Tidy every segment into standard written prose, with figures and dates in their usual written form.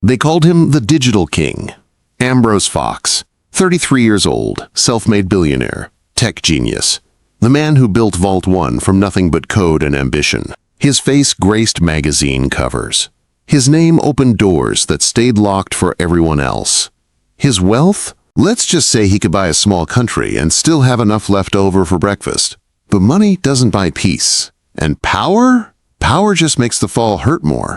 They called him the Digital King. Ambrose Fox, 33 years old, self-made billionaire, tech genius. The man who built Vault 1 from nothing but code and ambition. His face graced magazine covers. His name opened doors that stayed locked for everyone else. His wealth? Let's just say he could buy a small country and still have enough left over for breakfast. But money doesn't buy peace. And power? Power just makes the fall hurt more.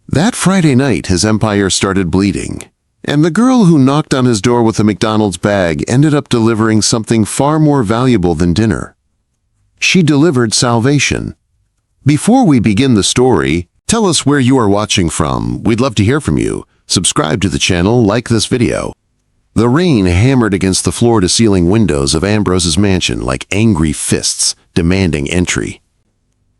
That Friday night, his empire started bleeding. And the girl who knocked on his door with a McDonald's bag ended up delivering something far more valuable than dinner. She delivered salvation. Before we begin the story, tell us where you are watching from. We'd love to hear from you. Subscribe to the channel, like this video. The rain hammered against the floor-to-ceiling windows of Ambrose's mansion like angry fists demanding entry.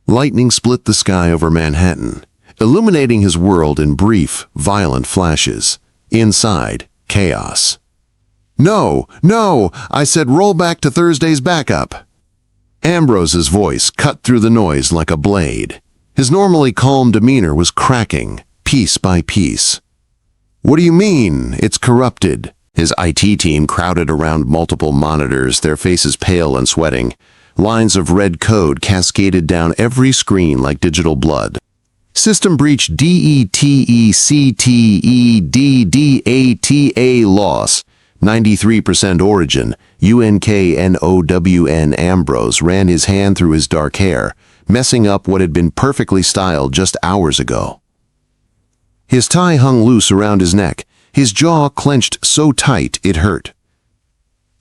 Lightning split the sky over Manhattan, illuminating his world in brief, violent flashes. Inside, chaos. "No, no, I said roll back to Thursday's backup." Ambrose's voice cut through the noise like a blade. His normally calm demeanor was cracking, piece by piece. "What do you mean, it's corrupted?" His IT team crowded around multiple monitors, their faces pale and sweating. Lines of red code cascaded down every screen like digital blood. System breach DETECTEDDATA loss. 93% origin. UNKNOWN. Ambrose ran his hand through his dark hair, messing up what had been perfectly styled just hours ago. His tie hung loose around his neck, his jaw clenched so tight it hurt.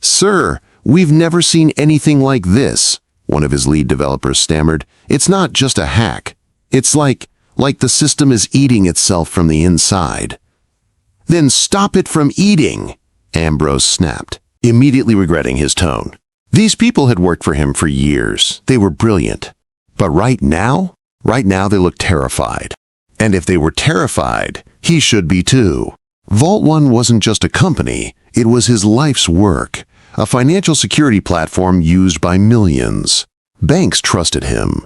"Sir, we've never seen anything like this," one of his lead developers stammered. "It's not just a hack. It's like the system is eating itself from the inside." "Then stop it from eating," Ambrose snapped, immediately regretting his tone. These people had worked for him for years. They were brilliant. But right now they looked terrified. And if they were terrified, he should be too. Vault 1 wasn't just a company, it was his life's work, a financial security platform used by millions. Banks trusted him.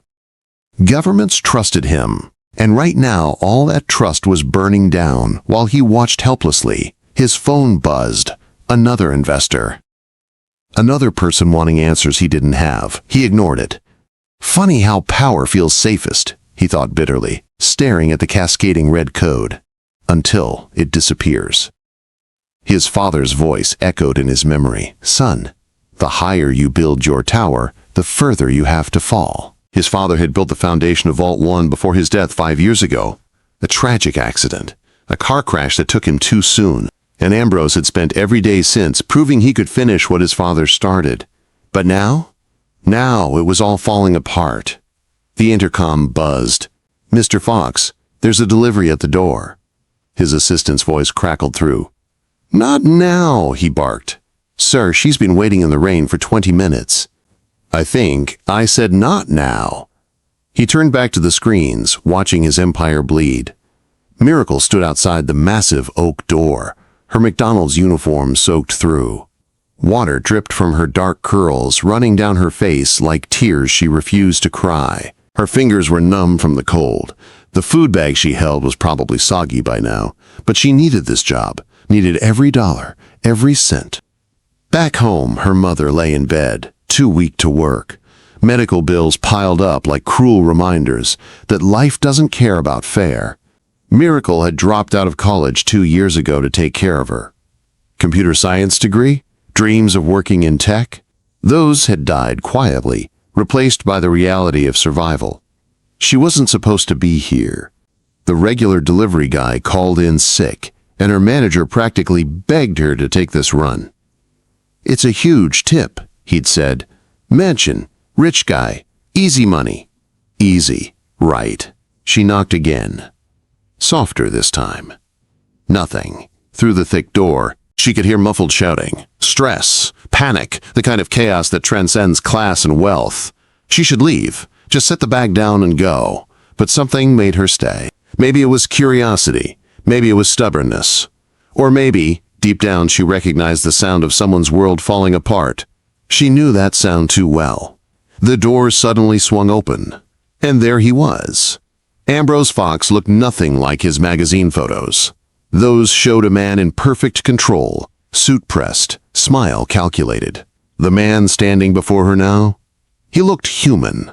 Governments trusted him. And right now, all that trust was burning down while he watched helplessly. His phone buzzed. Another investor. Another person wanting answers he didn't have. He ignored it. Funny how power feels safest, he thought bitterly, staring at the cascading red code. Until it disappears. His father's voice echoed in his memory. "Son, the higher you build your tower, the further you have to fall." His father had built the foundation of Vault 1 before his death 5 years ago. A tragic accident. A car crash that took him too soon. And Ambrose had spent every day since proving he could finish what his father started. But now it was all falling apart. The intercom buzzed. "Mr. Fox, there's a delivery at the door." His assistant's voice crackled through. "Not now," he barked. "Sir, she's been waiting in the rain for 20 minutes. "I think I said not now." He turned back to the screens, watching his empire bleed. Miracle stood outside the massive oak door, her McDonald's uniform soaked through. Water dripped from her dark curls, running down her face like tears she refused to cry. Her fingers were numb from the cold. The food bag she held was probably soggy by now, but she needed this job, needed every dollar, every cent. Back home, her mother lay in bed, too weak to work. Medical bills piled up like cruel reminders that life doesn't care about fair. Miracle had dropped out of college 2 years ago to take care of her. Computer science degree? Dreams of working in tech? Those had died quietly, replaced by the reality of survival. She wasn't supposed to be here. The regular delivery guy called in sick, and her manager practically begged her to take this run. "It's a huge tip," he'd said. "Mansion, rich guy, easy money." Easy, right. She knocked again. Softer this time. Nothing. Through the thick door, she could hear muffled shouting. Stress, panic, the kind of chaos that transcends class and wealth. She should leave, just set the bag down and go. But something made her stay. Maybe it was curiosity. Maybe it was stubbornness. Or maybe, deep down, she recognized the sound of someone's world falling apart. She knew that sound too well. The door suddenly swung open. And there he was. Ambrose Fox looked nothing like his magazine photos. Those showed a man in perfect control, suit pressed, smile calculated. The man standing before her now? He looked human,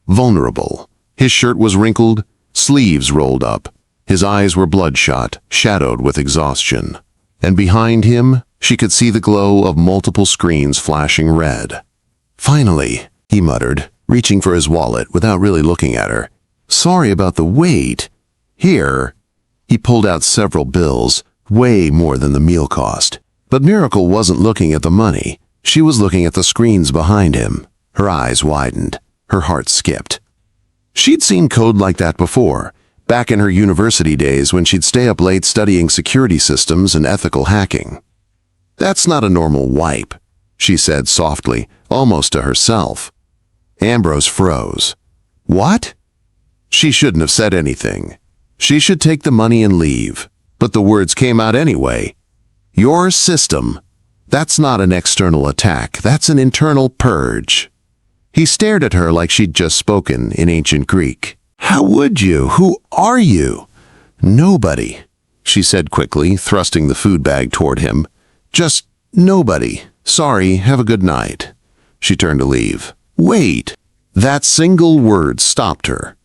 vulnerable. His shirt was wrinkled, sleeves rolled up. His eyes were bloodshot, shadowed with exhaustion. And behind him, she could see the glow of multiple screens flashing red. "Finally," he muttered, reaching for his wallet without really looking at her. "Sorry about the wait. Here." He pulled out several bills, way more than the meal cost. But Miracle wasn't looking at the money. She was looking at the screens behind him. Her eyes widened. Her heart skipped. She'd seen code like that before, back in her university days when she'd stay up late studying security systems and ethical hacking. "That's not a normal wipe," she said softly, almost to herself. Ambrose froze. "What?" She shouldn't have said anything. She should take the money and leave. But the words came out anyway. "Your system. That's not an external attack. That's an internal purge." He stared at her like she'd just spoken in ancient Greek. "How would you? Who are you?" "Nobody," she said quickly, thrusting the food bag toward him. "Just nobody. Sorry, have a good night." She turned to leave. "Wait." That single word stopped her.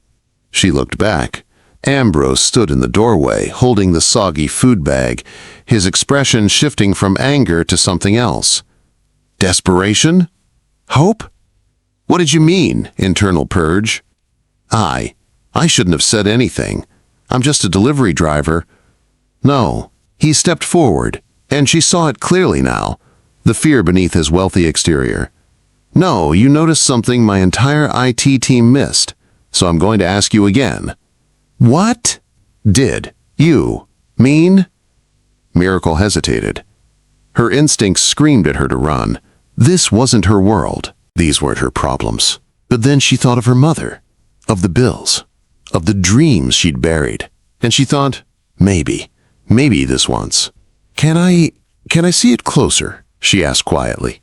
She looked back. Ambrose stood in the doorway, holding the soggy food bag, his expression shifting from anger to something else. Desperation? Hope? "What did you mean, internal purge?" I shouldn't have said anything. I'm just a delivery driver." "No." He stepped forward, and she saw it clearly now, the fear beneath his wealthy exterior. "No, you noticed something my entire IT team missed, so I'm going to ask you again." "What?" "Did you mean?" Miracle hesitated. Her instincts screamed at her to run. This wasn't her world. These weren't her problems. But then she thought of her mother, of the bills, of the dreams she'd buried, and she thought, maybe this once. Can I see it closer?" she asked quietly.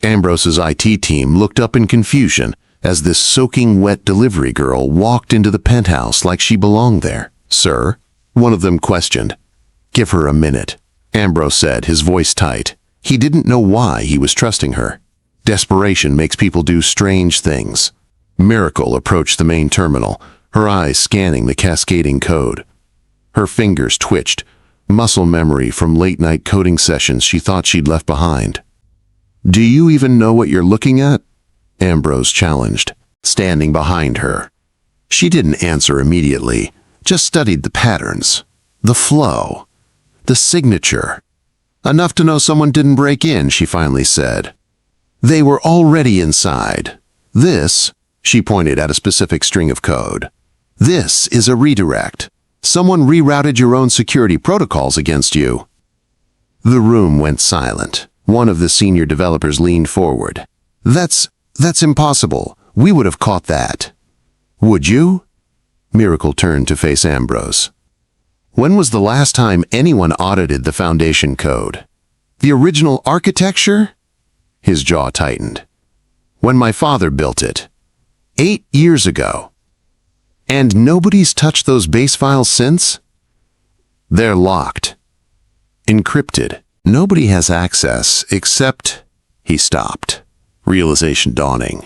Ambrose's IT team looked up in confusion as this soaking wet delivery girl walked into the penthouse like she belonged there. "Sir?" one of them questioned. "Give her a minute," Ambrose said, his voice tight. He didn't know why he was trusting her. Desperation makes people do strange things. Miracle approached the main terminal, her eyes scanning the cascading code. Her fingers twitched, muscle memory from late-night coding sessions she thought she'd left behind. "Do you even know what you're looking at?" Ambrose challenged, standing behind her. She didn't answer immediately, just studied the patterns, the flow, the signature. "Enough to know someone didn't break in," she finally said. "They were already inside. This," she pointed at a specific string of code, "this is a redirect. Someone rerouted your own security protocols against you." The room went silent. One of the senior developers leaned forward. That's impossible. We would have caught that." "Would you?" Miracle turned to face Ambrose. "When was the last time anyone audited the foundation code? The original architecture?" His jaw tightened. "When my father built it. 8 years ago. And nobody's touched those base files since? They're locked. Encrypted. Nobody has access except..." He stopped, realization dawning.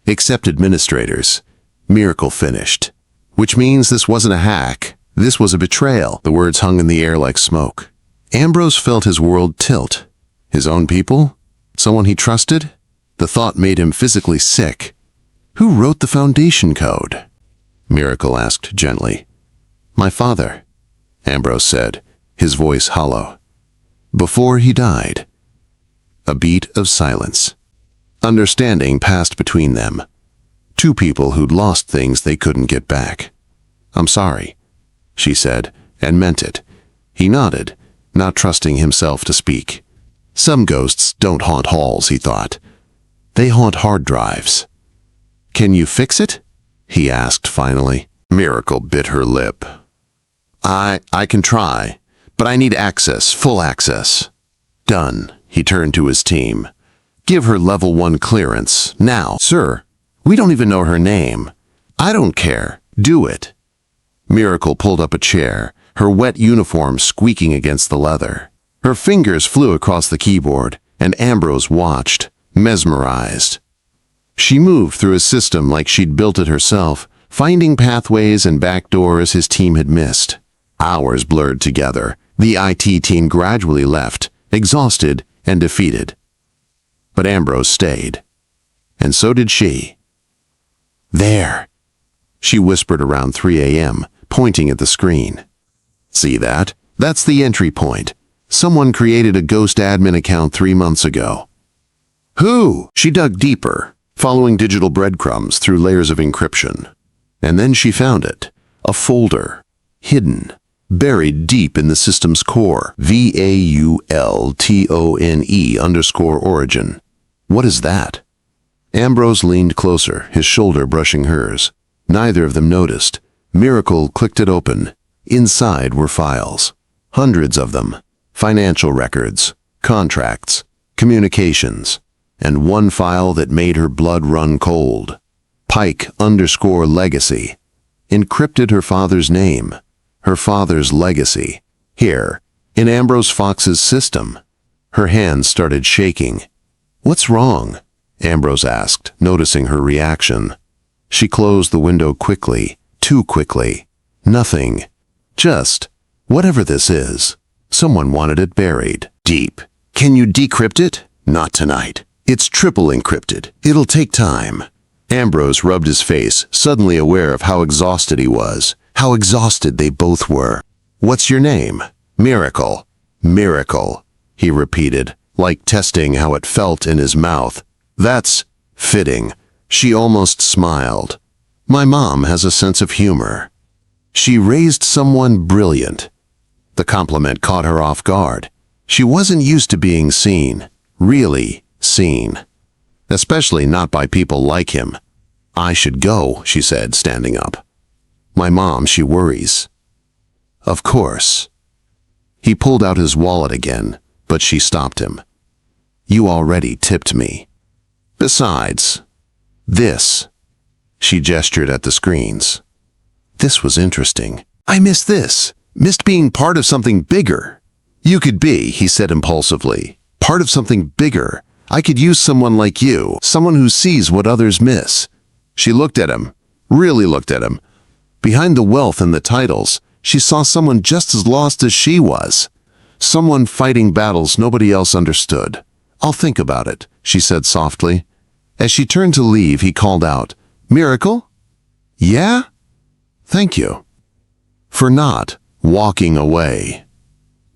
"Except administrators." Miracle finished. "Which means this wasn't a hack. This was a betrayal." The words hung in the air like smoke. Ambrose felt his world tilt. His own people? Someone he trusted? The thought made him physically sick. "Who wrote the foundation code?" Miracle asked gently. "My father," Ambrose said, his voice hollow. "Before he died." A beat of silence. Understanding passed between them. Two people who'd lost things they couldn't get back. "I'm sorry," she said, and meant it. He nodded, not trusting himself to speak. Some ghosts don't haunt halls, he thought. They haunt hard drives. "Can you fix it?" he asked finally. Miracle bit her lip. I can try, but I need access, full access." "Done." He turned to his team. "Give her level 1 clearance, now." "Sir, we don't even know her name." "I don't care. Do it." Miracle pulled up a chair, her wet uniform squeaking against the leather. Her fingers flew across the keyboard, and Ambrose watched, mesmerized. She moved through his system like she'd built it herself, finding pathways and back doors his team had missed. Hours blurred together. The IT team gradually left, exhausted and defeated. But Ambrose stayed. And so did she. "There," she whispered around 3 a.m., pointing at the screen. "See that? That's the entry point. Someone created a ghost admin account 3 months ago." "Who?" She dug deeper, following digital breadcrumbs through layers of encryption. And then she found it. A folder. Hidden. Buried deep in the system's core. VAULTONE_origin. What is that? Ambrose leaned closer, his shoulder brushing hers. Neither of them noticed. Miracle clicked it open. Inside were files. Hundreds of them. Financial records, contracts, communications, and one file that made her blood run cold. Pike_legacy. Encrypted her father's name. Her father's legacy. Here, in Ambrose Fox's system. Her hands started shaking. "What's wrong?" Ambrose asked, noticing her reaction. She closed the window quickly, too quickly. "Nothing. Just, whatever this is. Someone wanted it buried. Deep. Can you decrypt it?" "Not tonight. It's triple encrypted. It'll take time." Ambrose rubbed his face, suddenly aware of how exhausted he was. How exhausted they both were. "What's your name?" "Miracle." "Miracle," he repeated, like testing how it felt in his mouth. "That's fitting." She almost smiled. "My mom has a sense of humor." She raised someone brilliant. The compliment caught her off guard. She wasn't used to being seen, really seen. Especially not by people like him. "I should go," she said, standing up. "My mom, she worries." "Of course." He pulled out his wallet again, but she stopped him. "You already tipped me. Besides, this." She gestured at the screens. "This was interesting. I missed this. Missed being part of something bigger." "You could be," he said impulsively. "Part of something bigger. I could use someone like you, someone who sees what others miss." She looked at him, really looked at him. Behind the wealth and the titles, she saw someone just as lost as she was. Someone fighting battles nobody else understood. "I'll think about it," she said softly. As she turned to leave, he called out, "Miracle?" "Yeah? Thank you." For not walking away.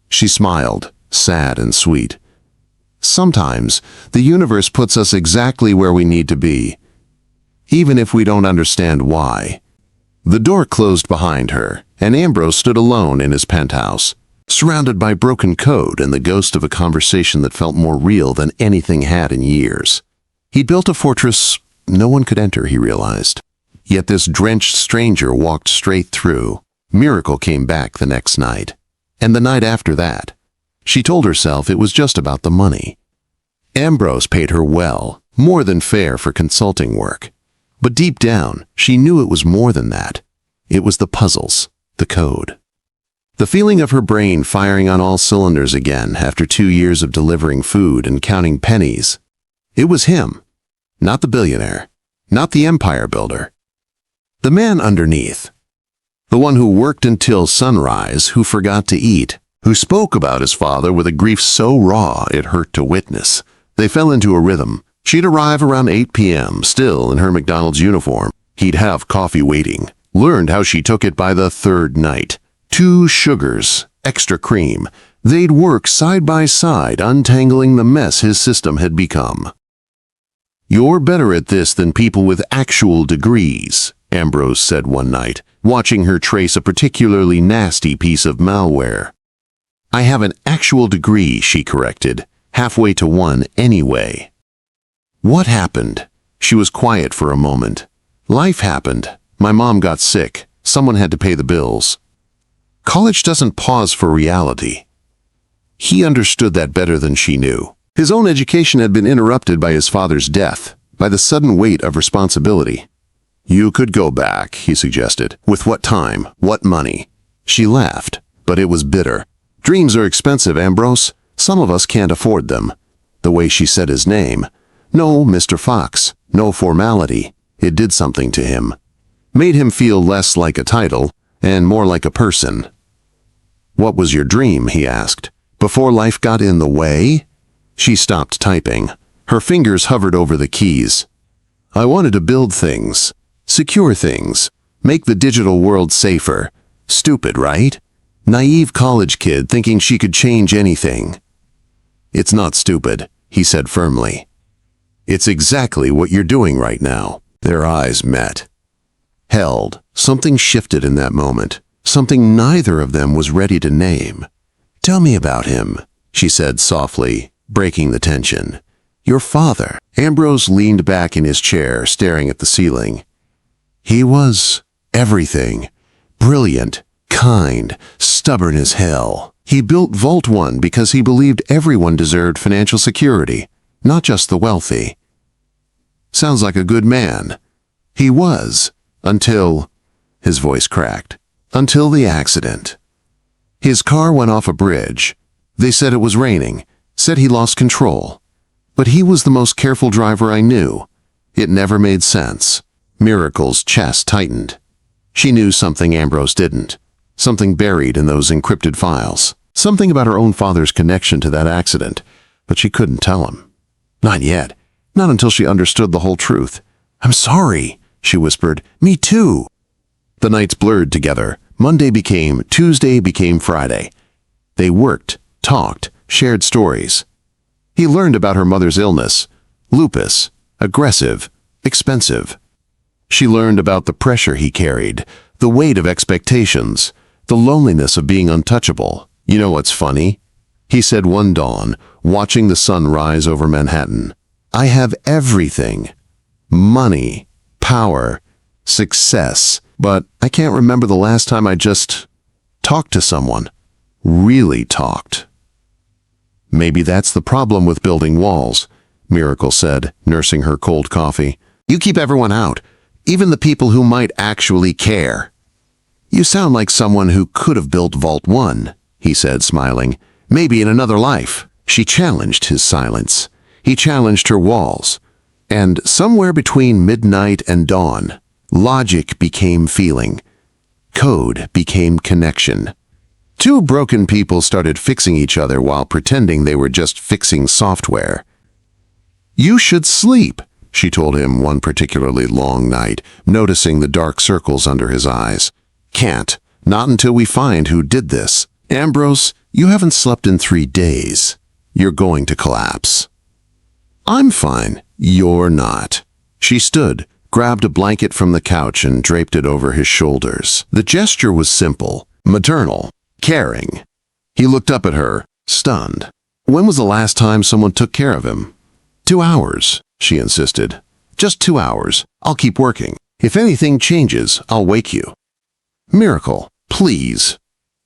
She smiled, sad and sweet. Sometimes the universe puts us exactly where we need to be, even if we don't understand why. The door closed behind her, and Ambrose stood alone in his penthouse, surrounded by broken code and the ghost of a conversation that felt more real than anything had in years. He'd built a fortress no one could enter, he realized. Yet this drenched stranger walked straight through. Miracle came back the next night. And the night after that. She told herself it was just about the money. Ambrose paid her well, more than fair for consulting work. But deep down, she knew it was more than that. It was the puzzles, the code. The feeling of her brain firing on all cylinders again after 2 years of delivering food and counting pennies. It was him, not the billionaire, not the empire builder. The man underneath. The one who worked until sunrise, who forgot to eat, who spoke about his father with a grief so raw it hurt to witness. They fell into a rhythm. She'd arrive around 8 p.m., still in her McDonald's uniform. He'd have coffee waiting. Learned how she took it by the third night. 2 sugars, extra cream. They'd work side by side, untangling the mess his system had become. "You're better at this than people with actual degrees," Ambrose said one night, watching her trace a particularly nasty piece of malware. "I have an actual degree," she corrected, halfway to one anyway. "What happened?" She was quiet for a moment. "Life happened. My mom got sick. Someone had to pay the bills." College doesn't pause for reality. He understood that better than she knew. His own education had been interrupted by his father's death, by the sudden weight of responsibility. "You could go back," he suggested. "With what time? What money?" She laughed. but it was bitter. "Dreams are expensive, Ambrose. Some of us can't afford them." The way she said his name. No, Mr. Fox. No formality. It did something to him. Made him feel less like a title and more like a person. "What was your dream?" he asked. "Before life got in the way?" She stopped typing. Her fingers hovered over the keys. "I wanted to build things. Secure things. Make the digital world safer." Stupid, right? Naive college kid thinking she could change anything. "It's not stupid," he said firmly. "It's exactly what you're doing right now." Their eyes met. Held. Something shifted in that moment. Something neither of them was ready to name. "Tell me about him," she said softly, breaking the tension. "Your father." Ambrose leaned back in his chair, staring at the ceiling. "He was everything. Brilliant, kind, stubborn as hell. He built Vault 1 because he believed everyone deserved financial security, not just the wealthy." "Sounds like a good man." "He was, until—" his voice cracked. "Until the accident. His car went off a bridge. They said it was raining, said he lost control. But he was the most careful driver I knew. It never made sense." Miracle's chest tightened. She knew something Ambrose didn't. Something buried in those encrypted files. Something about her own father's connection to that accident, but she couldn't tell him. Not yet. Not until she understood the whole truth. "I'm sorry," she whispered. "Me too." The nights blurred together. Monday became Tuesday, became Friday. They worked, talked, shared stories. He learned about her mother's illness. Lupus. Aggressive. Expensive. She learned about the pressure he carried, the weight of expectations, the loneliness of being untouchable. "You know what's funny?" he said one dawn, watching the sun rise over Manhattan. "I have everything. Money, power, success. But I can't remember the last time I just talked to someone. Really talked." "Maybe that's the problem with building walls," Miracle said, nursing her cold coffee. "You keep everyone out, even the people who might actually care." "You sound like someone who could have built Vault 1, he said, smiling. "Maybe in another life." She challenged his silence. He challenged her walls. And somewhere between midnight and dawn, logic became feeling. Code became connection. Two broken people started fixing each other while pretending they were just fixing software. "You should sleep," she told him one particularly long night, noticing the dark circles under his eyes. "Can't. Not until we find who did this. Ambrose, you haven't slept in 3 days. You're going to collapse." "I'm fine." "You're not." She stood, grabbed a blanket from the couch and draped it over his shoulders. The gesture was simple, maternal, caring. He looked up at her, stunned. "When was the last time someone took care of him?" 2 hours, she insisted. "Just 2 hours. I'll keep working. If anything changes, I'll wake you." "Miracle, please."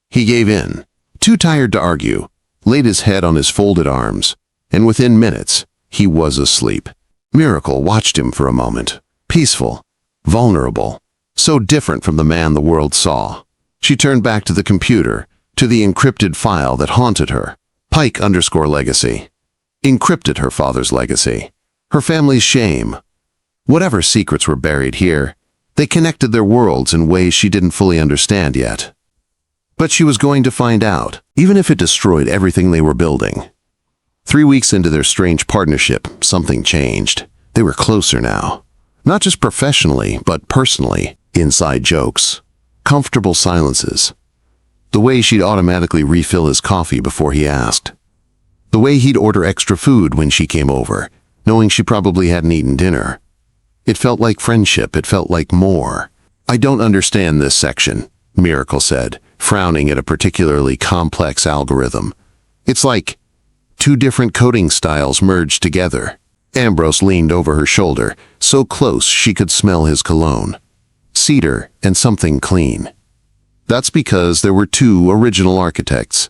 He gave in, too tired to argue, laid his head on his folded arms, and within minutes, he was asleep. Miracle watched him for a moment. Peaceful, vulnerable, so different from the man the world saw. She turned back to the computer, to the encrypted file that haunted her. Pike_legacy. Encrypted her father's legacy. Her family's shame. Whatever secrets were buried here, they connected their worlds in ways she didn't fully understand yet. But she was going to find out, even if it destroyed everything they were building. 3 weeks into their strange partnership, something changed. They were closer now. Not just professionally, but personally. Inside jokes. Comfortable silences. The way she'd automatically refill his coffee before he asked. The way he'd order extra food when she came over, knowing she probably hadn't eaten dinner. It felt like friendship. It felt like more. "I don't understand this section," Miracle said, frowning at a particularly complex algorithm. "It's like 2 different coding styles merged together." Ambrose leaned over her shoulder, so close she could smell his cologne. Cedar and something clean. "That's because there were 2 original architects.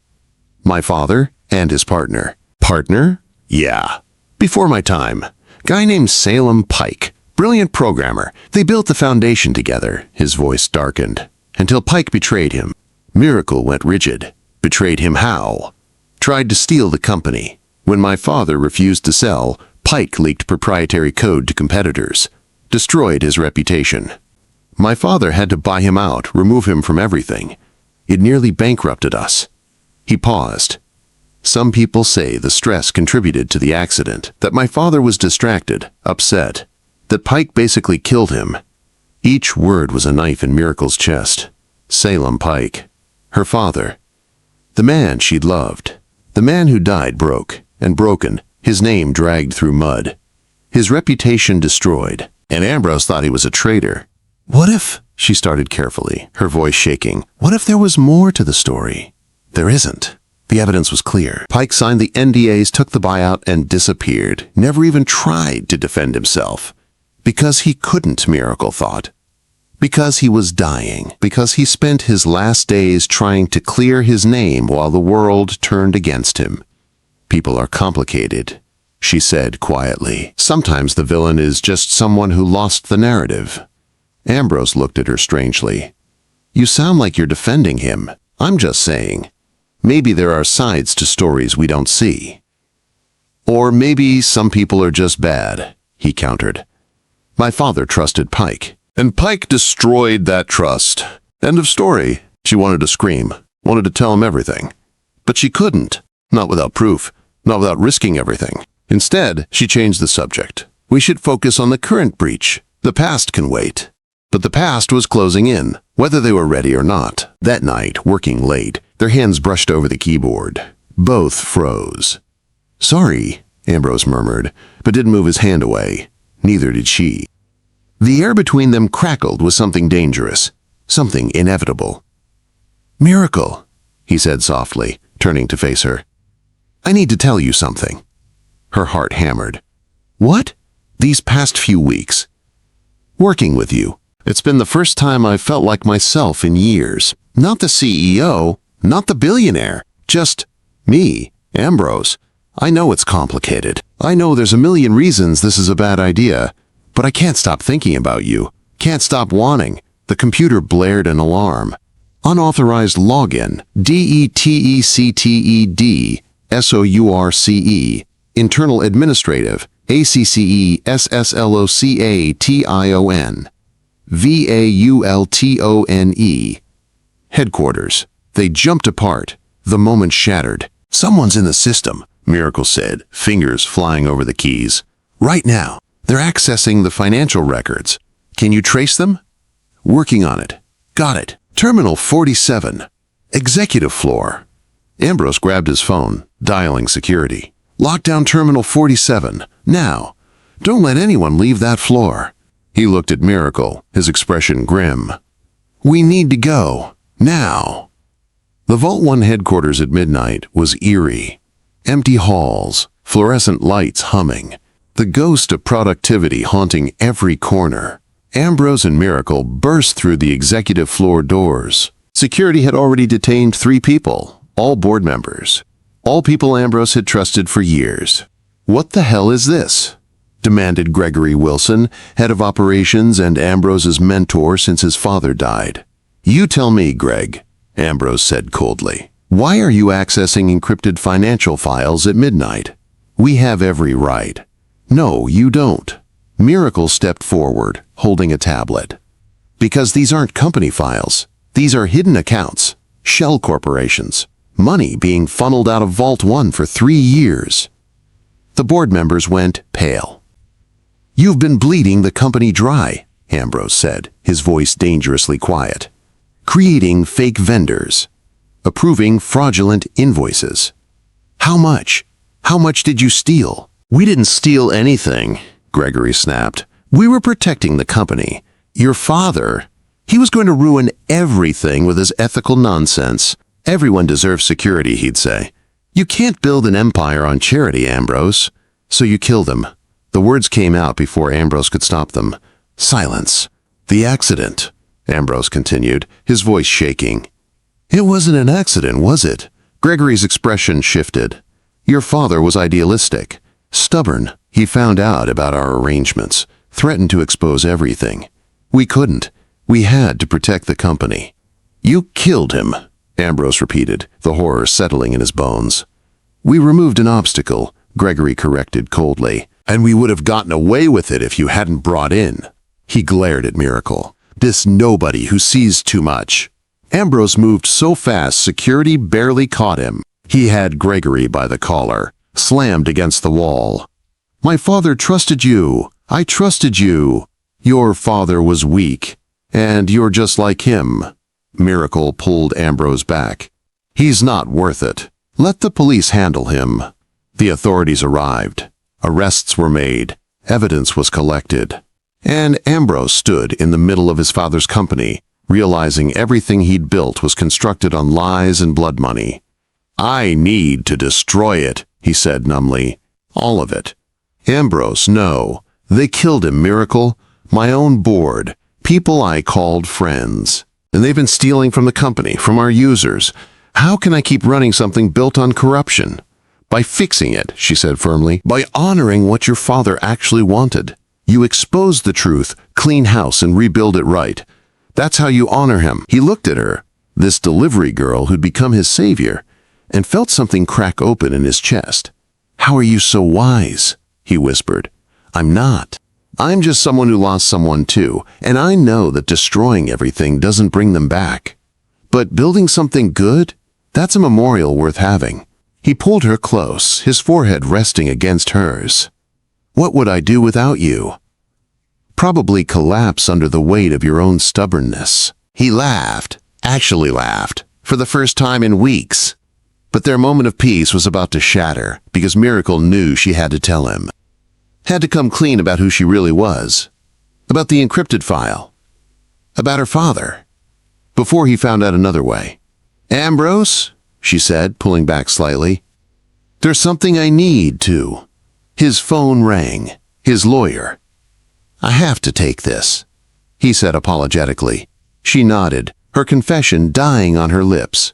My father and his partner." "Partner?" "Yeah. Before my time. Guy named Salem Pike. Brilliant programmer. They built the foundation together." His voice darkened. "Until Pike betrayed him. Miracle went rigid. Betrayed him how? Tried to steal the company. When my father refused to sell, Pike leaked proprietary code to competitors. Destroyed his reputation. My father had to buy him out, remove him from everything. It nearly bankrupted us. He paused. Some people say the stress contributed to the accident, that my father was distracted, upset, that Pike basically killed him. Each word was a knife in Miracle's chest. Salem Pike. Her father. The man she'd loved. The man who died broke, and broken, his name dragged through mud. His reputation destroyed, and Ambrose thought he was a traitor. What if, she started carefully, her voice shaking, what if there was more to the story? There isn't. The evidence was clear. Pike signed the NDAs, took the buyout, and disappeared. Never even tried to defend himself. Because he couldn't, Miracle thought. Because he was dying. Because he spent his last days trying to clear his name while the world turned against him. People are complicated, she said quietly. Sometimes the villain is just someone who lost the narrative. Ambrose looked at her strangely. You sound like you're defending him. I'm just saying. Maybe there are sides to stories we don't see. Or maybe some people are just bad, he countered. My father trusted Pike, and Pike destroyed that trust. End of story. She wanted to scream, wanted to tell him everything. But she couldn't, not without proof, not without risking everything. Instead, she changed the subject. We should focus on the current breach. The past can wait. But the past was closing in, whether they were ready or not. That night, working late, their hands brushed over the keyboard. Both froze. Sorry, Ambrose murmured, but didn't move his hand away. Neither did she. The air between them crackled with something dangerous, something inevitable. Miracle, he said softly, turning to face her. I need to tell you something. Her heart hammered. What? These past few weeks. Working with you. It's been the first time I've felt like myself in years. Not the CEO, not the billionaire, just me, Ambrose. I know it's complicated. I know there's a million reasons this is a bad idea, but I can't stop thinking about you. Can't stop wanting. The computer blared an alarm. Unauthorized login. DETECTED SOURCE. Internal administrative. ACCESSLOCATION. VAULTONE. Headquarters. They jumped apart. The moment shattered. Someone's in the system, Miracle said, fingers flying over the keys. Right now. They're accessing the financial records. Can you trace them? Working on it. Got it. Terminal 47. Executive floor. Ambrose grabbed his phone, dialing security. Lock down Terminal 47. Now. Don't let anyone leave that floor. He looked at Miracle, his expression grim. We need to go. Now. The Vault 1 headquarters at midnight was eerie. Empty halls, fluorescent lights humming, the ghost of productivity haunting every corner. Ambrose and Miracle burst through the executive floor doors. Security had already detained 3 people, all board members. All people Ambrose had trusted for years. What the hell is this? Demanded Gregory Wilson, head of operations and Ambrose's mentor since his father died. You tell me, Greg, Ambrose said coldly. Why are you accessing encrypted financial files at midnight? We have every right. No, you don't. Miracle stepped forward, holding a tablet. Because these aren't company files. These are hidden accounts, shell corporations, money being funneled out of Vault 1 for 3 years. The board members went pale. You've been bleeding the company dry, Ambrose said, his voice dangerously quiet. Creating fake vendors. Approving fraudulent invoices. How much? How much did you steal? We didn't steal anything, Gregory snapped. We were protecting the company. Your father, he was going to ruin everything with his ethical nonsense. Everyone deserves security, he'd say. You can't build an empire on charity, Ambrose. So you killed him. The words came out before Ambrose could stop them. Silence. The accident, Ambrose continued, his voice shaking. It wasn't an accident, was it? Gregory's expression shifted. Your father was idealistic, stubborn. He found out about our arrangements, threatened to expose everything. We couldn't. We had to protect the company. You killed him. Ambrose repeated, the horror settling in his bones. We removed an obstacle, Gregory corrected coldly. And we would have gotten away with it if you hadn't brought in. He glared at Miracle. This nobody who sees too much. Ambrose moved so fast security barely caught him. He had Gregory by the collar, slammed against the wall. My father trusted you. I trusted you. Your father was weak, and you're just like him. Miracle pulled Ambrose back. He's not worth it. Let the police handle him. The authorities arrived. Arrests were made. Evidence was collected. And Ambrose stood in the middle of his father's company, realizing everything he'd built was constructed on lies and blood money. I need to destroy it, he said numbly. All of it. Ambrose, no. They killed him, Miracle. My own board. People I called friends. And they've been stealing from the company, from our users. How can I keep running something built on corruption? By fixing it, she said firmly. By honoring what your father actually wanted. You expose the truth, clean house, and rebuild it right. That's how you honor him. He looked at her, this delivery girl who'd become his savior, and felt something crack open in his chest. How are you so wise? He whispered. I'm not. I'm just someone who lost someone too, and I know that destroying everything doesn't bring them back. But building something good, that's a memorial worth having. He pulled her close, his forehead resting against hers. What would I do without you? Probably collapse under the weight of your own stubbornness. He laughed, actually laughed, for the first time in weeks. But their moment of peace was about to shatter because Miracle knew she had to tell him. Had to come clean about who she really was. About the encrypted file. About her father. Before he found out another way. Ambrose, she said, pulling back slightly. There's something I need to. His phone rang. His lawyer. I have to take this, he said apologetically. She nodded, her confession dying on her lips.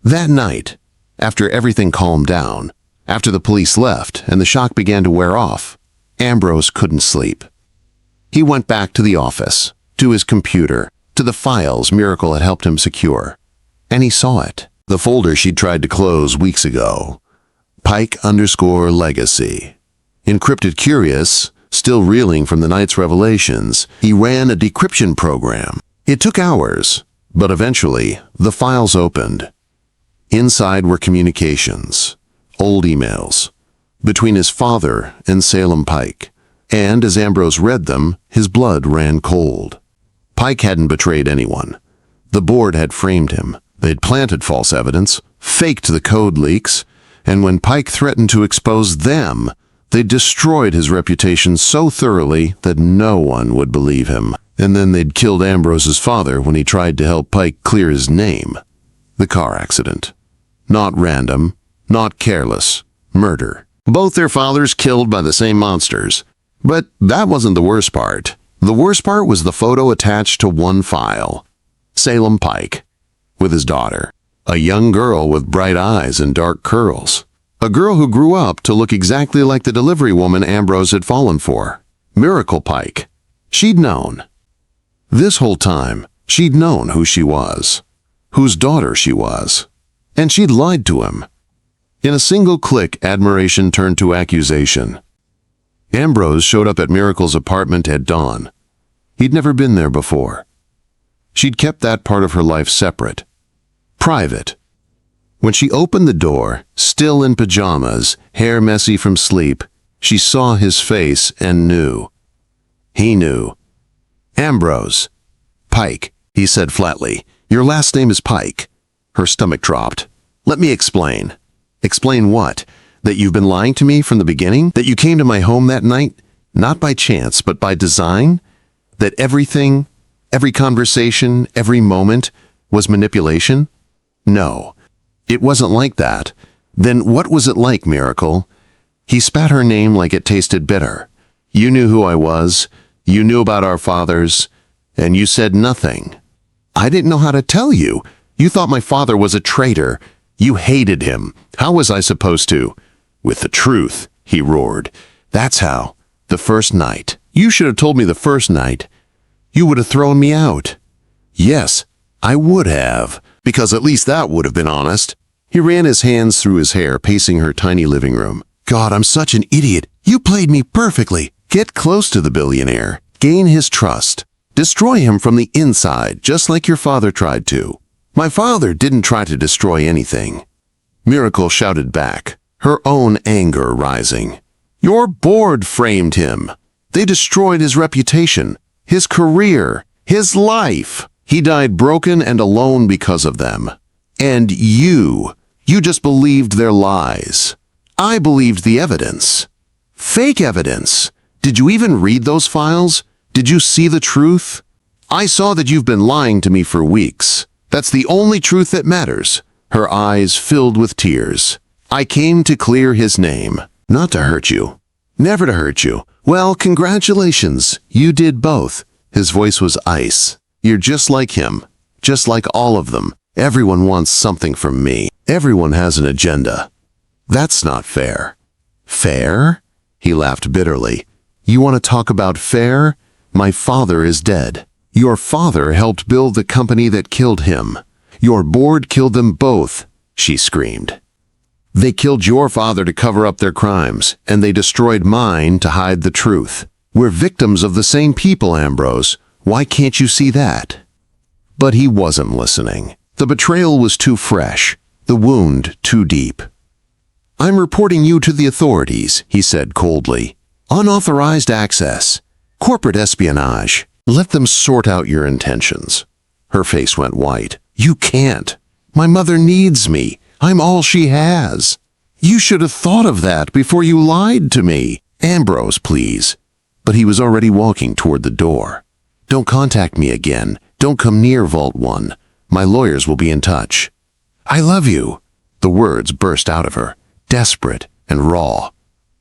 That night, after everything calmed down, after the police left and the shock began to wear off, Ambrose couldn't sleep. He went back to the office, to his computer, to the files Miracle had helped him secure. And he saw it. The folder she'd tried to close weeks ago. Pike_legacy. Encrypted curious, still reeling from the night's revelations, he ran a decryption program. It took hours, but eventually the files opened. Inside were communications, old emails, between his father and Salem Pike. And as Ambrose read them, his blood ran cold. Pike hadn't betrayed anyone. The board had framed him. They'd planted false evidence, faked the code leaks, and when Pike threatened to expose them, they destroyed his reputation so thoroughly that no one would believe him. And then they'd killed Ambrose's father when he tried to help Pike clear his name. The car accident. Not random, not careless. Murder. Both their fathers killed by the same monsters. But that wasn't the worst part. The worst part was the photo attached to one file. Salem Pike. With his daughter. A young girl with bright eyes and dark curls. A girl who grew up to look exactly like the delivery woman Ambrose had fallen for. Miracle Pike. She'd known. This whole time, she'd known who she was. Whose daughter she was. And she'd lied to him. In a single click, admiration turned to accusation. Ambrose showed up at Miracle's apartment at dawn. He'd never been there before. She'd kept that part of her life separate. Private. When she opened the door, still in pajamas, hair messy from sleep, she saw his face and knew. He knew. Ambrose. Pike, he said flatly. Your last name is Pike. Her stomach dropped. Let me explain. Explain what? That you've been lying to me from the beginning? That you came to my home that night, not by chance, but by design? That everything, every conversation, every moment, was manipulation? No, it wasn't like that. Then what was it like, Miracle? He spat her name like it tasted bitter. You knew who I was, you knew about our fathers, and you said nothing. I didn't know how to tell you. You thought my father was a traitor. You hated him. How was I supposed to? With the truth, he roared. That's how. The first night. You should have told me the first night. You would have thrown me out. Yes, I would have. because at least that would have been honest. He ran his hands through his hair, pacing her tiny living room. God, I'm such an idiot. You played me perfectly. Get close to the billionaire. Gain his trust. Destroy him from the inside, just like your father tried to. My father didn't try to destroy anything. Miracle shouted back, her own anger rising. Your board framed him. They destroyed his reputation, his career, his life. He died broken and alone because of them. And you just believed their lies. I believed the evidence. Fake evidence. Did you even read those files? Did you see the truth? I saw that you've been lying to me for weeks. That's the only truth that matters. Her eyes filled with tears. I came to clear his name, not to hurt you. Never to hurt you. Well, congratulations. You did both. His voice was ice. You're just like him. Just like all of them. Everyone wants something from me. Everyone has an agenda. That's not fair. Fair? He laughed bitterly. You want to talk about fair? My father is dead. Your father helped build the company that killed him. Your board killed them both, she screamed. They killed your father to cover up their crimes, and they destroyed mine to hide the truth. We're victims of the same people, Ambrose. Why can't you see that? But he wasn't listening. The betrayal was too fresh, the wound too deep. I'm reporting you to the authorities, he said coldly. Unauthorized access. Corporate espionage. Let them sort out your intentions. Her face went white. You can't. My mother needs me. I'm all she has. You should have thought of that before you lied to me. Ambrose, please. But he was already walking toward the door. Don't contact me again. Don't come near Vault 1. My lawyers will be in touch. I love you. The words burst out of her, desperate and raw.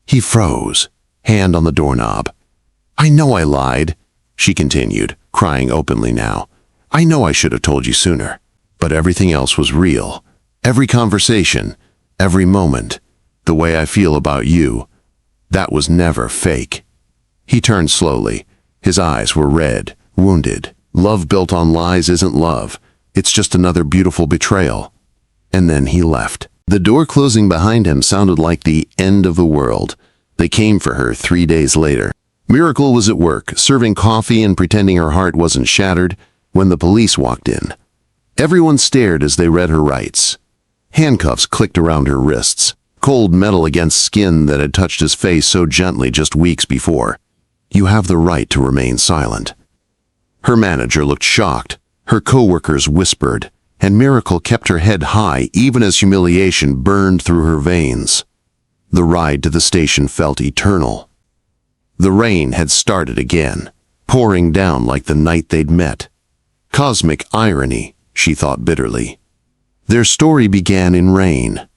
He froze, hand on the doorknob. I know I lied, she continued, crying openly now. I know I should have told you sooner. But everything else was real. Every conversation, every moment, the way I feel about you, that was never fake. He turned slowly. His eyes were red, wounded. Love built on lies isn't love. It's just another beautiful betrayal. And then he left. The door closing behind him sounded like the end of the world. They came for her 3 days later. Miracle was at work, serving coffee and pretending her heart wasn't shattered, when the police walked in. Everyone stared as they read her rights. Handcuffs clicked around her wrists, cold metal against skin that had touched his face so gently just weeks before. You have the right to remain silent. Her manager looked shocked. Her co-workers whispered, and Miracle kept her head high even as humiliation burned through her veins. The ride to the station felt eternal. The rain had started again, pouring down like the night they'd met. Cosmic irony, she thought bitterly. Their story began in rain.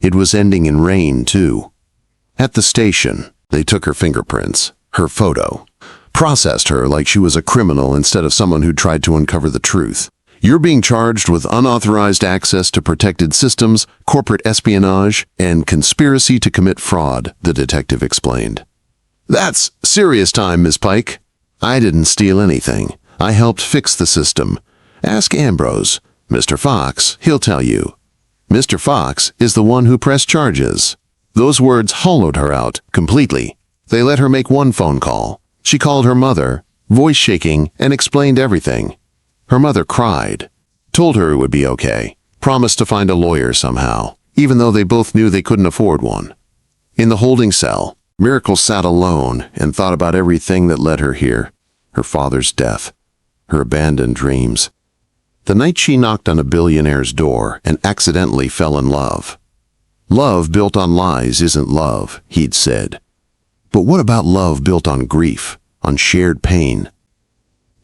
It was ending in rain, too. At the station, they took her fingerprints, her photo, processed her like she was a criminal instead of someone who tried to uncover the truth. You're being charged with unauthorized access to protected systems, corporate espionage, and conspiracy to commit fraud, the detective explained. That's serious time, Miss Pike. I didn't steal anything. I helped fix the system. Ask Ambrose. Mr. Fox, he'll tell you. Mr. Fox is the one who pressed charges. Those words hollowed her out completely. They let her make one phone call. She called her mother, voice shaking, and explained everything. Her mother cried, told her it would be okay, promised to find a lawyer somehow, even though they both knew they couldn't afford one. In the holding cell, Miracle sat alone and thought about everything that led her here. Her father's death, her abandoned dreams. The night she knocked on a billionaire's door and accidentally fell in love. Love built on lies isn't love, he'd said. But what about love built on grief, on shared pain?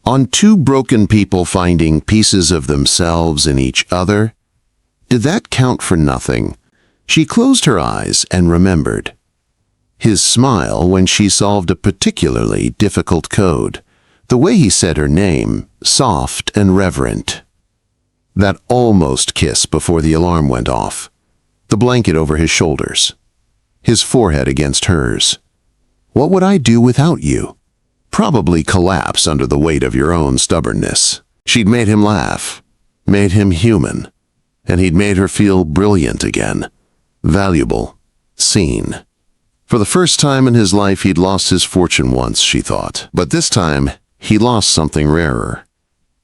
On two broken people finding pieces of themselves in each other? Did that count for nothing? She closed her eyes and remembered. His smile when she solved a particularly difficult code. The way he said her name, soft and reverent. That almost kiss before the alarm went off. The blanket over his shoulders. His forehead against hers. What would I do without you? Probably collapse under the weight of your own stubbornness. She'd made him laugh. made him human, and he'd made her feel brilliant again, valuable, seen. For the first time in his life, he'd lost his fortune once, she thought. But this time, he lost something rarer,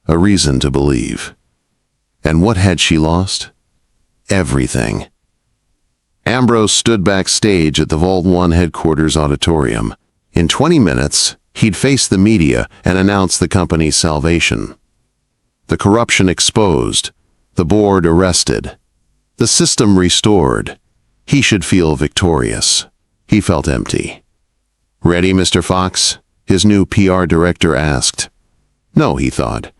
a reason to believe. And what had she lost? Everything. Ambrose stood backstage at the Vault 1 headquarters auditorium. In 20 minutes, he'd face the media and announce the company's salvation. The corruption exposed, the board arrested, the system restored. He should feel victorious. He felt empty. "Ready, Mr. Fox?" his new PR director asked. No, he thought,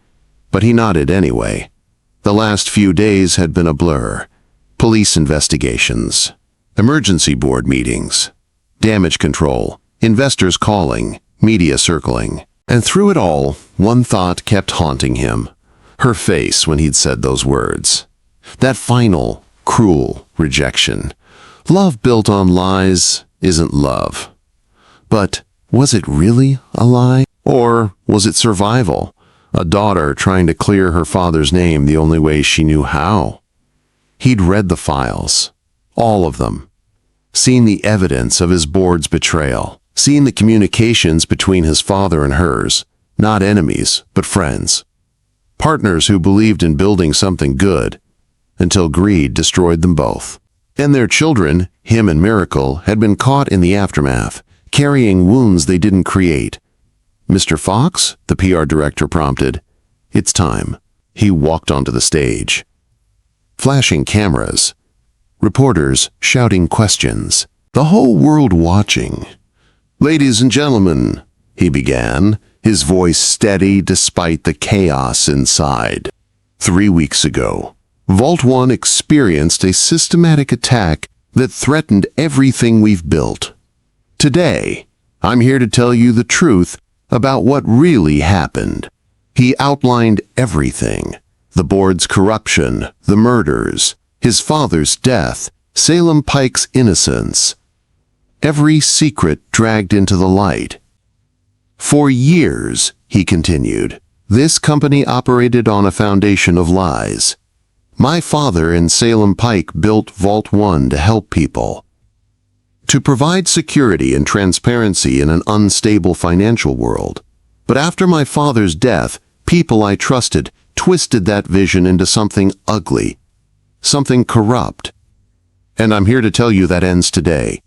but he nodded anyway. The last few days had been a blur. Police investigations, emergency board meetings, damage control, investors calling, media circling. And through it all, one thought kept haunting him. Her face when he'd said those words. That final, cruel rejection. Love built on lies isn't love. But was it really a lie? Or was it survival? A daughter trying to clear her father's name the only way she knew how? He'd read the files, all of them, seen the evidence of his board's betrayal, seen the communications between his father and hers, not enemies, but friends. Partners who believed in building something good, until greed destroyed them both. And their children, him and Miracle, had been caught in the aftermath, carrying wounds they didn't create. "Mr. Fox?" the PR director prompted. "It's time." He walked onto the stage. Flashing cameras, reporters shouting questions, the whole world watching. "Ladies and gentlemen," he began, his voice steady despite the chaos inside. 3 weeks ago, Vault 1 experienced a systematic attack that threatened everything we've built. Today, I'm here to tell you the truth about what really happened. He outlined everything. The board's corruption, the murders, his father's death, Salem Pike's innocence. Every secret dragged into the light. For years, he continued, this company operated on a foundation of lies. My father and Salem Pike built Vault 1 to help people, to provide security and transparency in an unstable financial world. But after my father's death, people I trusted twisted that vision into something ugly, something corrupt. And I'm here to tell you that ends today.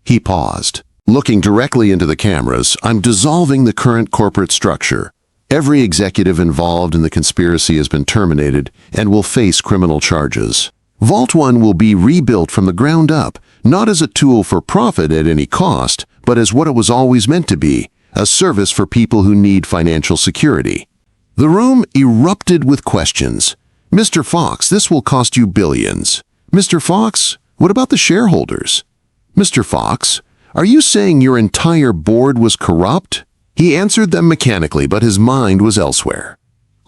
He paused, looking directly into the cameras. I'm dissolving the current corporate structure. Every executive involved in the conspiracy has been terminated and will face criminal charges. Vault 1 will be rebuilt from the ground up, not as a tool for profit at any cost, but as what it was always meant to be, a service for people who need financial security. The room erupted with questions. Mr. Fox, this will cost you billions. Mr. Fox, what about the shareholders? Mr. Fox, are you saying your entire board was corrupt? He answered them mechanically, but his mind was elsewhere.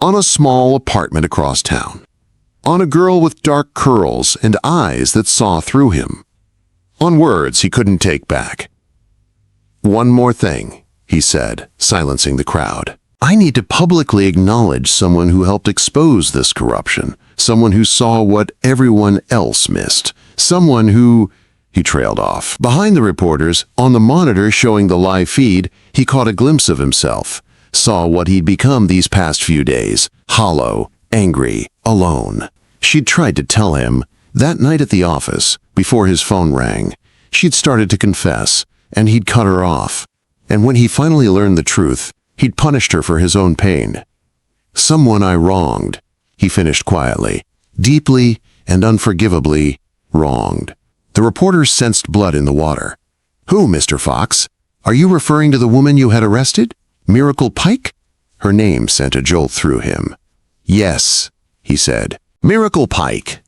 On a small apartment across town. On a girl with dark curls and eyes that saw through him. On words he couldn't take back. One more thing, he said, silencing the crowd. I need to publicly acknowledge someone who helped expose this corruption, someone who saw what everyone else missed, someone who... He trailed off. Behind the reporters, on the monitor showing the live feed, he caught a glimpse of himself, saw what he'd become these past few days, hollow, angry, alone. She'd tried to tell him. That night at the office, before his phone rang, she'd started to confess, and he'd cut her off. And when he finally learned the truth, he'd punished her for his own pain. Someone I wronged, he finished quietly, deeply and unforgivably wronged. The reporters sensed blood in the water. Who, Mr. Fox? Are you referring to the woman you had arrested? Miracle Pike? Her name sent a jolt through him. Yes, he said. Miracle Pike.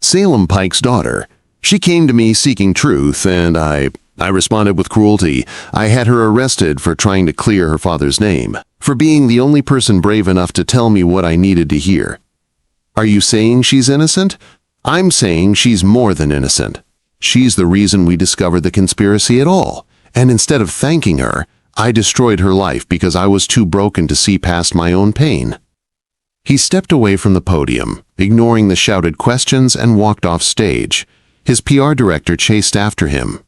Salem Pike's daughter. She came to me seeking truth, and I responded with cruelty. I had her arrested for trying to clear her father's name, for being the only person brave enough to tell me what I needed to hear. Are you saying she's innocent? I'm saying she's more than innocent. She's the reason we discovered the conspiracy at all, and instead of thanking her, I destroyed her life because I was too broken to see past my own pain. He stepped away from the podium, ignoring the shouted questions, and walked off stage. His PR director chased after him.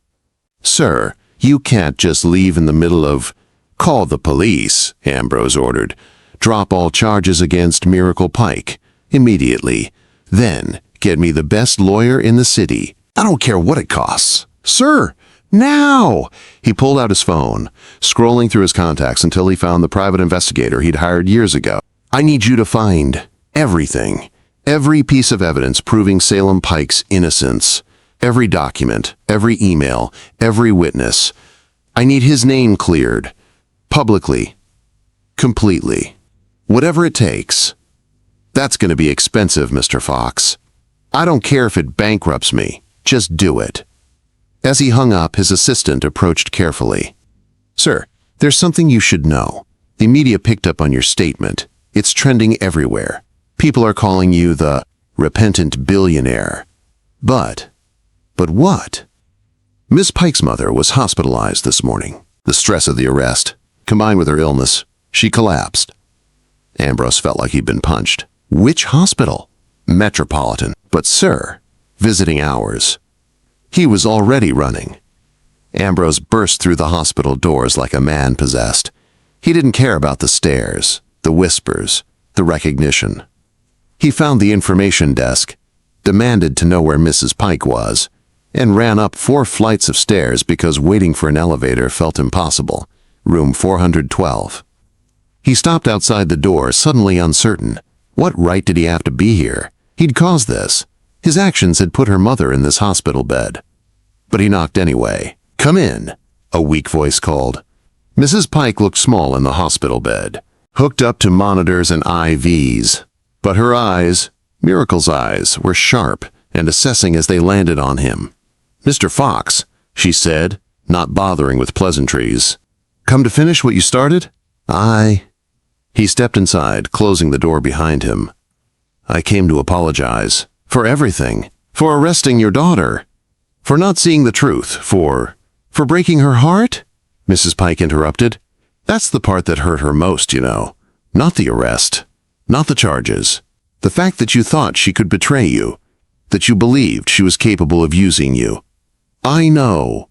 "Sir, you can't just leave in the middle of—" "Call the police," Ambrose ordered. "Drop all charges against Miracle Pike. Immediately. Then, get me the best lawyer in the city. I don't care what it costs." "Sir, now!" He pulled out his phone, scrolling through his contacts until he found the private investigator he'd hired years ago. "I need you to find everything. Every piece of evidence proving Salem Pike's innocence. Every document, every email, every witness. I need his name cleared. Publicly. Completely. Whatever it takes. That's going to be expensive, Mr. Fox. I don't care if it bankrupts me. Just do it." As he hung up, his assistant approached carefully. "Sir, there's something you should know. The media picked up on your statement. It's trending everywhere. People are calling you the repentant billionaire. But what? Miss Pike's mother was hospitalized this morning. The stress of the arrest, combined with her illness, she collapsed." Ambrose felt like he'd been punched. "Which hospital?" "Metropolitan. But sir, visiting hours." He was already running. Ambrose burst through the hospital doors like a man possessed. He didn't care about the stares, the whispers, the recognition. He found the information desk, demanded to know where Mrs. Pike was, and ran up 4 flights of stairs because waiting for an elevator felt impossible. Room 412. He stopped outside the door, suddenly uncertain. What right did he have to be here? He'd caused this. His actions had put her mother in this hospital bed. But he knocked anyway. "Come in," a weak voice called. Mrs. Pike looked small in the hospital bed, hooked up to monitors and IVs. But her eyes, Miracle's eyes, were sharp and assessing as they landed on him. "Mr. Fox," she said, not bothering with pleasantries. "Come to finish what you started?" He stepped inside, closing the door behind him. "I came to apologize. For everything. For arresting your daughter. For not seeing the truth. For breaking her heart?" Mrs. Pike interrupted. "That's the part that hurt her most, you know. Not the arrest. Not the charges. The fact that you thought she could betray you. That you believed she was capable of using you. I know.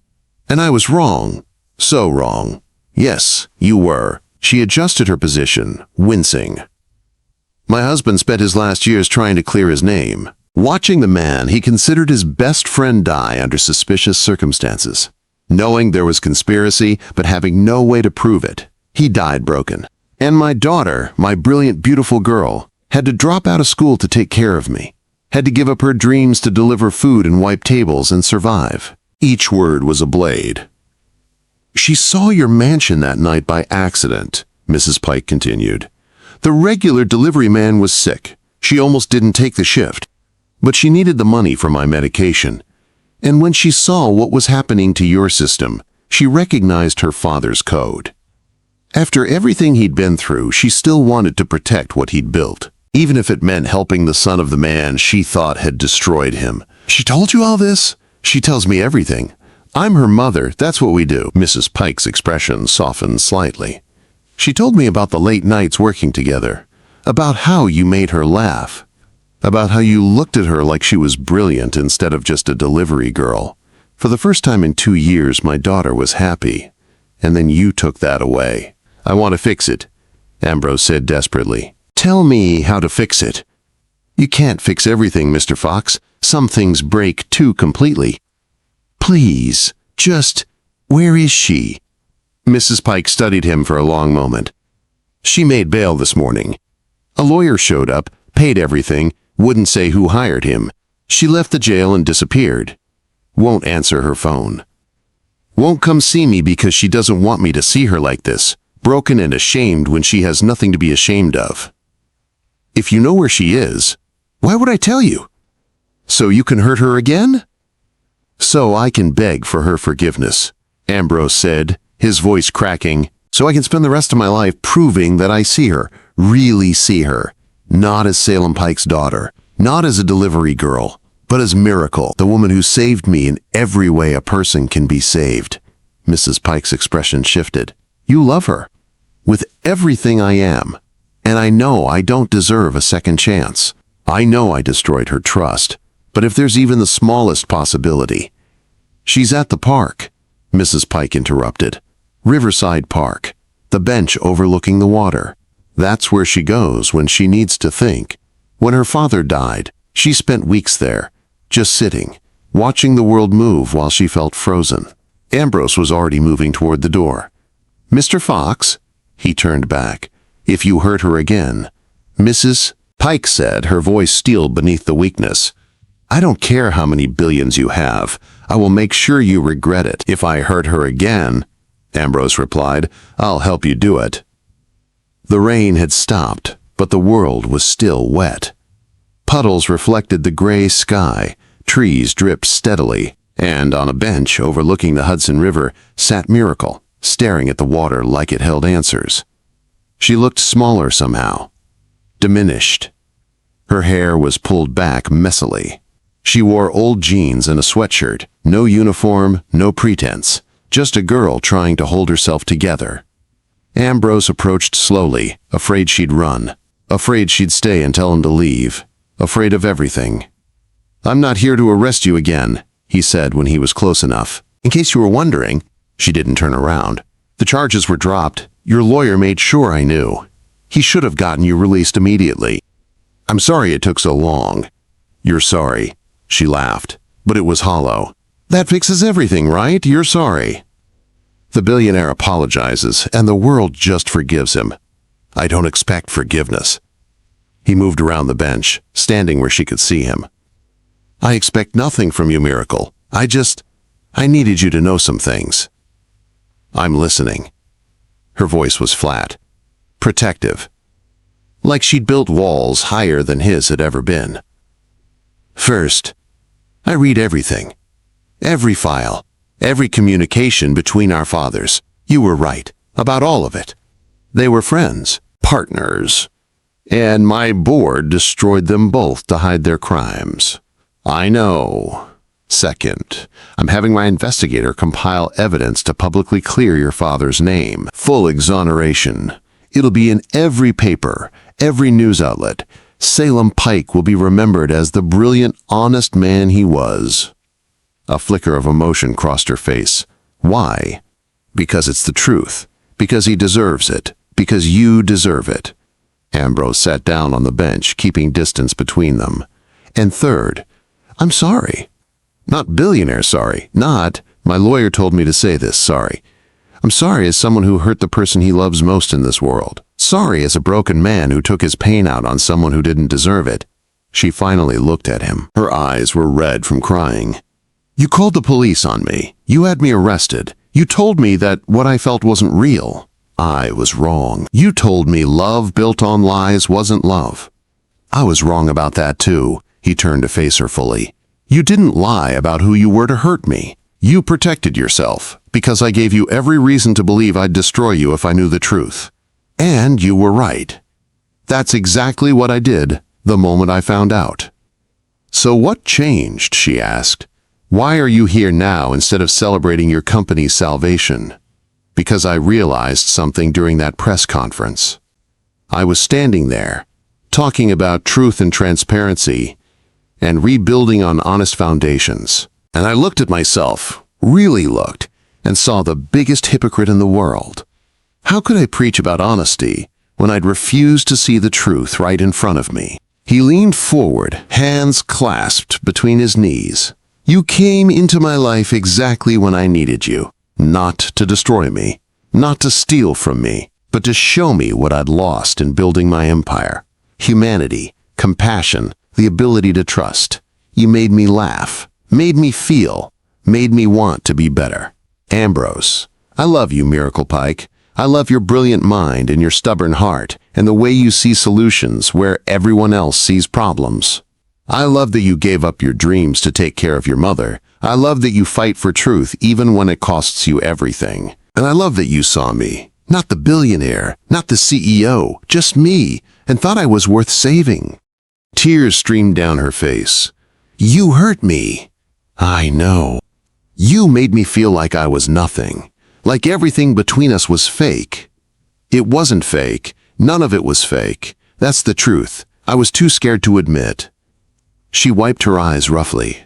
And I was wrong. So wrong. Yes, you were." She adjusted her position, wincing. "My husband spent his last years trying to clear his name. Watching the man he considered his best friend die under suspicious circumstances. Knowing there was conspiracy, but having no way to prove it. He died broken. And my daughter, my brilliant, beautiful girl, had to drop out of school to take care of me. Had to give up her dreams to deliver food and wipe tables and survive." Each word was a blade. "She saw your mansion that night by accident," Mrs. Pike continued. "The regular delivery man was sick. She almost didn't take the shift. But she needed the money for my medication. And when she saw what was happening to your system, she recognized her father's code. After everything he'd been through, she still wanted to protect what he'd built, even if it meant helping the son of the man she thought had destroyed him. She told you all this? She tells me everything. I'm her mother, that's what we do." Mrs. Pike's expression softened slightly. "She told me about the late nights working together, about how you made her laugh, about how you looked at her like she was brilliant instead of just a delivery girl. For the first time in 2 years, my daughter was happy, and then you took that away. I want to fix it," Ambrose said desperately. "Tell me how to fix it." "You can't fix everything, Mr. Fox. Some things break too completely." "Please, just, where is she?" Mrs. Pike studied him for a long moment. "She made bail this morning. A lawyer showed up, paid everything, wouldn't say who hired him. She left the jail and disappeared. Won't answer her phone. Won't come see me because she doesn't want me to see her like this, broken and ashamed when she has nothing to be ashamed of. If you know where she is, why would I tell you? So you can hurt her again?" "So I can beg for her forgiveness," Ambrose said, his voice cracking. "So I can spend the rest of my life proving that I see her, really see her. Not as Salem Pike's daughter, not as a delivery girl, but as Miracle, the woman who saved me in every way a person can be saved." Mrs. Pike's expression shifted. "You love her. With everything I am. And I know I don't deserve a second chance. I know I destroyed her trust. But if there's even the smallest possibility... She's at the park, Mrs. Pike interrupted. Riverside Park, the bench overlooking the water. That's where she goes when she needs to think. When her father died, she spent weeks there, just sitting, watching the world move while she felt frozen. Ambrose was already moving toward the door. Mr. Fox? He turned back. If you hurt her again. Mrs. Pike said, her voice steeled beneath the weakness. I don't care how many billions you have. I will make sure you regret it. If I hurt her again, Ambrose replied, I'll help you do it. The rain had stopped, but the world was still wet. Puddles reflected the gray sky, trees dripped steadily, and on a bench overlooking the Hudson River sat Miracle, staring at the water like it held answers. She looked smaller somehow, diminished. Her hair was pulled back messily. She wore old jeans and a sweatshirt, no uniform, no pretense, just a girl trying to hold herself together. Ambrose approached slowly, afraid she'd run, afraid she'd stay and tell him to leave, afraid of everything. I'm not here to arrest you again, he said when he was close enough. In case you were wondering, she didn't turn around. The charges were dropped. Your lawyer made sure I knew. He should have gotten you released immediately. I'm sorry it took so long. You're sorry. She laughed, but it was hollow. That fixes everything, right? You're sorry. The billionaire apologizes, and the world just forgives him. I don't expect forgiveness. He moved around the bench, standing where she could see him. I expect nothing from you, Miracle. I needed you to know some things. I'm listening. Her voice was flat, protective, like she'd built walls higher than his had ever been. First, I read everything. Every file, every communication between our fathers. You were right about all of it. They were friends, partners, and my board destroyed them both to hide their crimes. I know. Second, I'm having my investigator compile evidence to publicly clear your father's name. Full exoneration. It'll be in every paper, every news outlet. Salem Pike will be remembered as the brilliant, honest man he was. A flicker of emotion crossed her face. Why? Because it's the truth. Because he deserves it. Because you deserve it. Ambrose sat down on the bench, keeping distance between them. And third, I'm sorry. Not billionaire sorry. Not, my lawyer told me to say this, sorry. I'm sorry as someone who hurt the person he loves most in this world. Sorry as a broken man who took his pain out on someone who didn't deserve it. She finally looked at him. Her eyes were red from crying. You called the police on me. You had me arrested. You told me that what I felt wasn't real. I was wrong. You told me love built on lies wasn't love. I was wrong about that too. He turned to face her fully. You didn't lie about who you were to hurt me. You protected yourself, because I gave you every reason to believe I'd destroy you if I knew the truth. And you were right. That's exactly what I did the moment I found out. So what changed, she asked. Why are you here now instead of celebrating your company's salvation? Because I realized something during that press conference. I was standing there, talking about truth and transparency, and rebuilding on honest foundations. And I looked at myself, really looked, and saw the biggest hypocrite in the world. How could I preach about honesty when I'd refused to see the truth right in front of me? He leaned forward, hands clasped between his knees. You came into my life exactly when I needed you, not to destroy me, not to steal from me, but to show me what I'd lost in building my empire. Humanity, compassion, the ability to trust. You made me laugh, made me feel, made me want to be better. Ambrose, I love you, Miracle Pike. I love your brilliant mind and your stubborn heart and the way you see solutions where everyone else sees problems. I love that you gave up your dreams to take care of your mother. I love that you fight for truth even when it costs you everything. And I love that you saw me, not the billionaire, not the CEO, just me, and thought I was worth saving. Tears streamed down her face. You hurt me. I know. You made me feel like I was nothing, like everything between us was fake. It wasn't fake. None of it was fake. That's the truth. I was too scared to admit. She wiped her eyes roughly.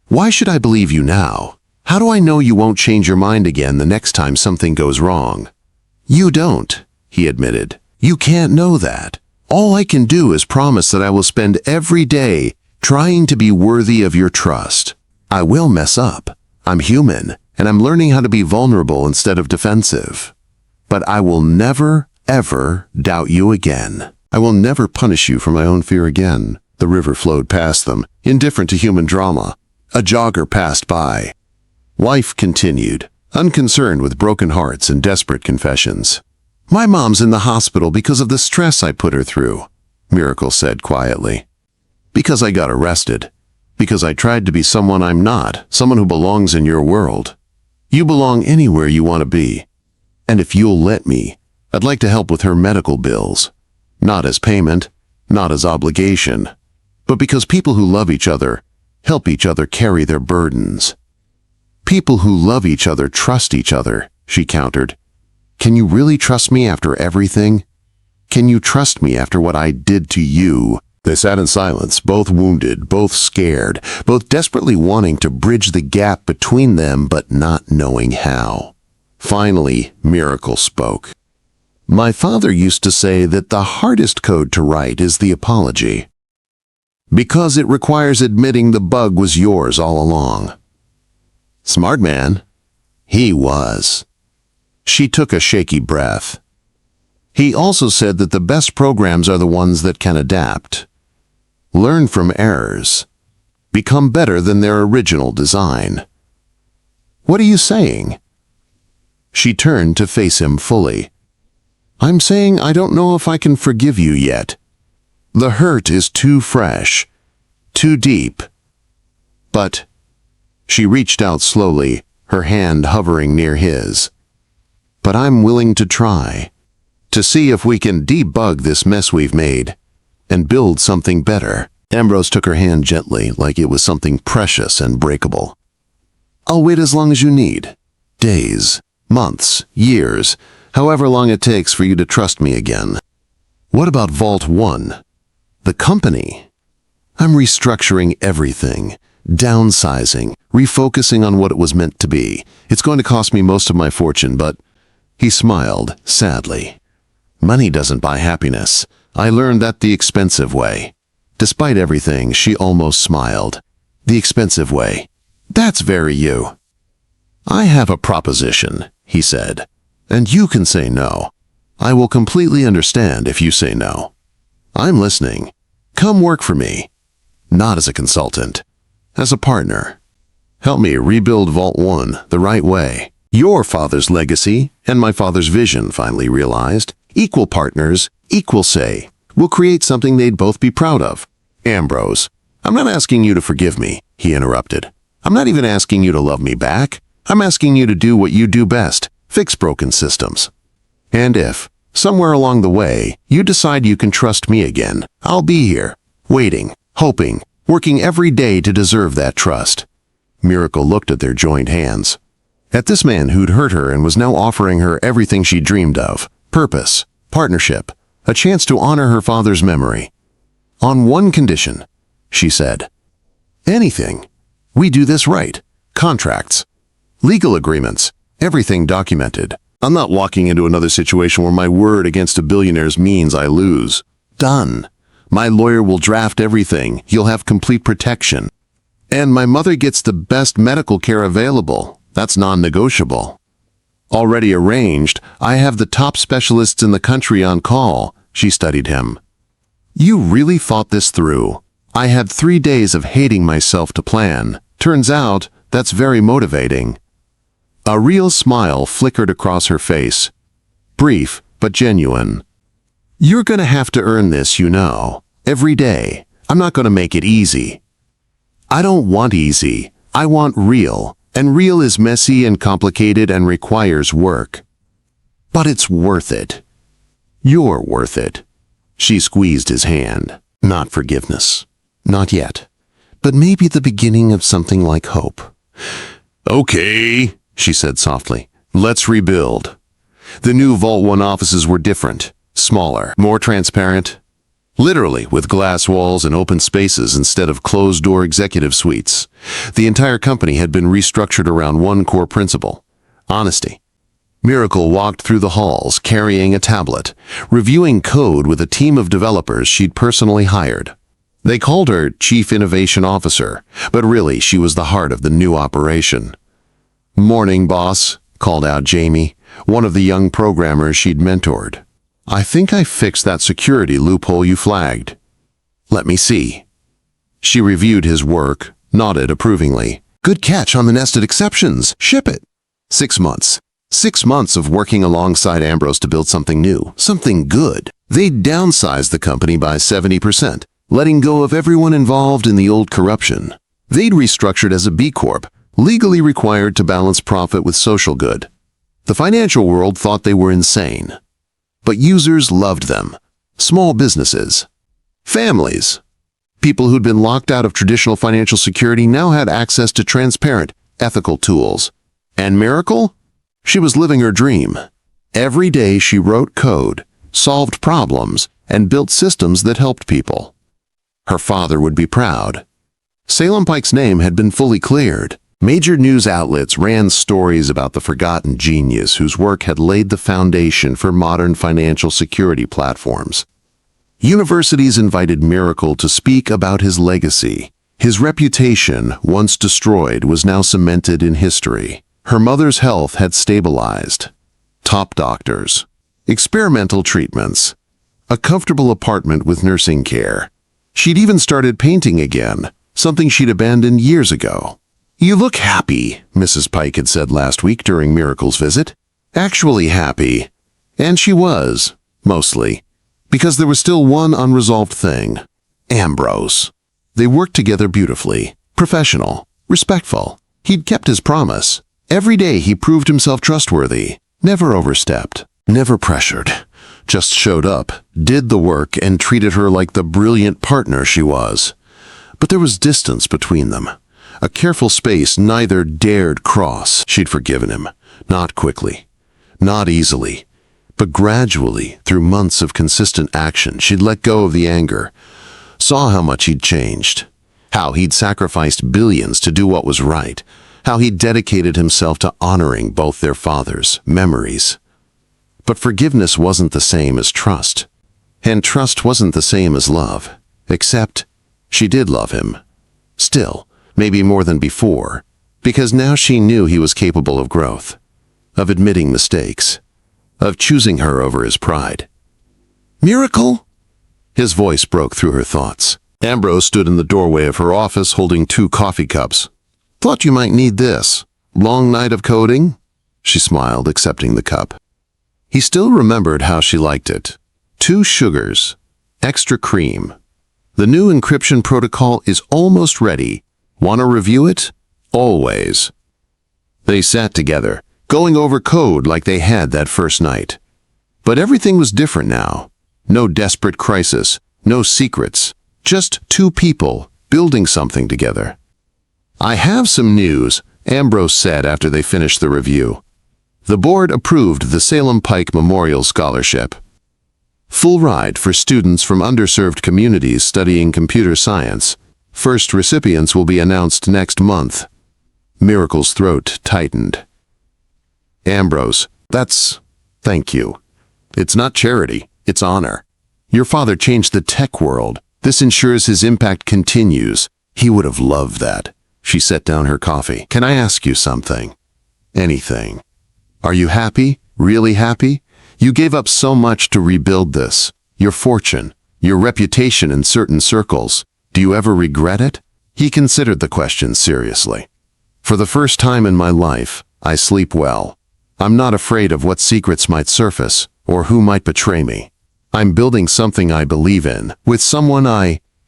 Why should I believe you now? How do I know you won't change your mind again the next time something goes wrong? You don't, he admitted. You can't know that. All I can do is promise that I will spend every day trying to be worthy of your trust. I will mess up. I'm human, and I'm learning how to be vulnerable instead of defensive. But I will never, ever doubt you again. I will never punish you for my own fear again. The river flowed past them, indifferent to human drama. A jogger passed by. Wife continued, unconcerned with broken hearts and desperate confessions. My mom's in the hospital because of the stress I put her through, Miracle said quietly. Because I got arrested. Because I tried to be someone I'm not, someone who belongs in your world. You belong anywhere you want to be. And if you'll let me, I'd like to help with her medical bills. Not as payment, not as obligation, but because people who love each other help each other carry their burdens. People who love each other trust each other, she countered. Can you really trust me after everything? Can you trust me after what I did to you? They sat in silence, both wounded, both scared, both desperately wanting to bridge the gap between them but not knowing how. Finally, Miracle spoke. My father used to say that the hardest code to write is the apology. Because it requires admitting the bug was yours all along. Smart man. He was. She took a shaky breath. He also said that the best programs are the ones that can adapt. Learn from errors. Become better than their original design. What are you saying? She turned to face him fully. I'm saying I don't know if I can forgive you yet. The hurt is too fresh, too deep. But she reached out slowly, her hand hovering near his. But I'm willing to try, to see if we can debug this mess we've made and build something better. Ambrose took her hand gently, like it was something precious and breakable. I'll wait as long as you need. Days, months, years, however long it takes for you to trust me again. What about Vault 1? The company? I'm restructuring everything, downsizing, refocusing on what it was meant to be. It's going to cost me most of my fortune, but... He smiled, sadly. Money doesn't buy happiness. I learned that the expensive way. Despite everything, she almost smiled. The expensive way. That's very you. I have a proposition, he said, and you can say no. I will completely understand if you say no. I'm listening. Come work for me. Not as a consultant. As a partner. Help me rebuild Vault 1 the right way. Your father's legacy and my father's vision, finally realized. Equal partners, equal say. We'll create something they'd both be proud of. Ambrose, I'm not asking you to forgive me, he interrupted. I'm not even asking you to love me back. I'm asking you to do what you do best, fix broken systems. And if, somewhere along the way, you decide you can trust me again, I'll be here, waiting, hoping, working every day to deserve that trust. Miracle looked at their joined hands. At this man who'd hurt her and was now offering her everything she dreamed of, purpose, partnership, a chance to honor her father's memory. On one condition, she said. Anything. We do this right. Contracts. Legal agreements. Everything documented. I'm not walking into another situation where my word against a billionaire's means I lose. Done. My lawyer will draft everything. You'll have complete protection. And my mother gets the best medical care available. That's non-negotiable. Already arranged, I have the top specialists in the country on call, she studied him. You really thought this through. I had 3 days of hating myself to plan. Turns out, that's very motivating. A real smile flickered across her face. Brief, but genuine. You're gonna have to earn this, you know. Every day. I'm not gonna make it easy. I don't want easy. I want real. And real is messy and complicated and requires work. But it's worth it. You're worth it. She squeezed his hand. Not forgiveness. Not yet. But maybe the beginning of something like hope. Okay, she said softly. Let's rebuild. The new Vault 1 offices were different. smaller, more transparent. Literally, with glass walls and open spaces instead of closed-door executive suites. The entire company had been restructured around one core principle: honesty. Miracle walked through the halls carrying a tablet, reviewing code with a team of developers she'd personally hired. They called her Chief Innovation Officer, but really she was the heart of the new operation. "Morning, boss," called out Jamie, one of the young programmers she'd mentored. "I think I fixed that security loophole you flagged." "Let me see." She reviewed his work, nodded approvingly. "Good catch on the nested exceptions. Ship it." 6 months. 6 months of working alongside Ambrose to build something new, something good. They'd downsized the company by 70%, letting go of everyone involved in the old corruption. They'd restructured as a B Corp, legally required to balance profit with social good. The financial world thought they were insane. But users loved them. Small businesses. Families. People who'd been locked out of traditional financial security now had access to transparent, ethical tools. And Miracle? She was living her dream. Every day she wrote code, solved problems, and built systems that helped people. Her father would be proud. Salem Pike's name had been fully cleared. Major news outlets ran stories about the forgotten genius whose work had laid the foundation for modern financial security platforms. Universities invited Miracle to speak about his legacy. His reputation, once destroyed, was now cemented in history. Her mother's health had stabilized. Top doctors. Experimental treatments. A comfortable apartment with nursing care. She'd even started painting again, something she'd abandoned years ago. "You look happy," Mrs. Pike had said last week during Miracle's visit. Actually happy. And she was, mostly, because there was still one unresolved thing. Ambrose. They worked together beautifully, professional, respectful. He'd kept his promise. Every day he proved himself trustworthy, never overstepped, never pressured. Just showed up, did the work, and treated her like the brilliant partner she was. But there was distance between them. A careful space neither dared cross. She'd forgiven him. Not quickly. Not easily. But gradually, through months of consistent action, she'd let go of the anger. Saw how much he'd changed. How he'd sacrificed billions to do what was right. How he'd dedicated himself to honoring both their fathers' memories. But forgiveness wasn't the same as trust. And trust wasn't the same as love. Except, she did love him. Still. Maybe more than before, because now she knew he was capable of growth, of admitting mistakes, of choosing her over his pride. "Miracle?" His voice broke through her thoughts. Ambrose stood in the doorway of her office holding 2 coffee cups. "Thought you might need this. Long night of coding?" She smiled, accepting the cup. He still remembered how she liked it. 2 sugars, extra cream. "The new encryption protocol is almost ready. Want to review it?" "Always." They sat together, going over code like they had that first night. But everything was different now. No desperate crisis, no secrets, just 2 people building something together. "I have some news," Ambrose said after they finished the review. The board approved the Salem Pike Memorial Scholarship. Full ride for students from underserved communities studying computer science. First recipients will be announced next month. Miracle's throat tightened. "Ambrose, thank you. It's not charity, it's honor. Your father changed the tech world. This ensures his impact continues. He would have loved that." She set down her coffee. "Can I ask you something?" "Anything." "Are you happy? Really happy? You gave up so much to rebuild this. Your fortune, your reputation in certain circles. Do you ever regret it?" He considered the question seriously. "For the first time in my life, I sleep well. I'm not afraid of what secrets might surface or who might betray me. I'm building something I believe in, with someone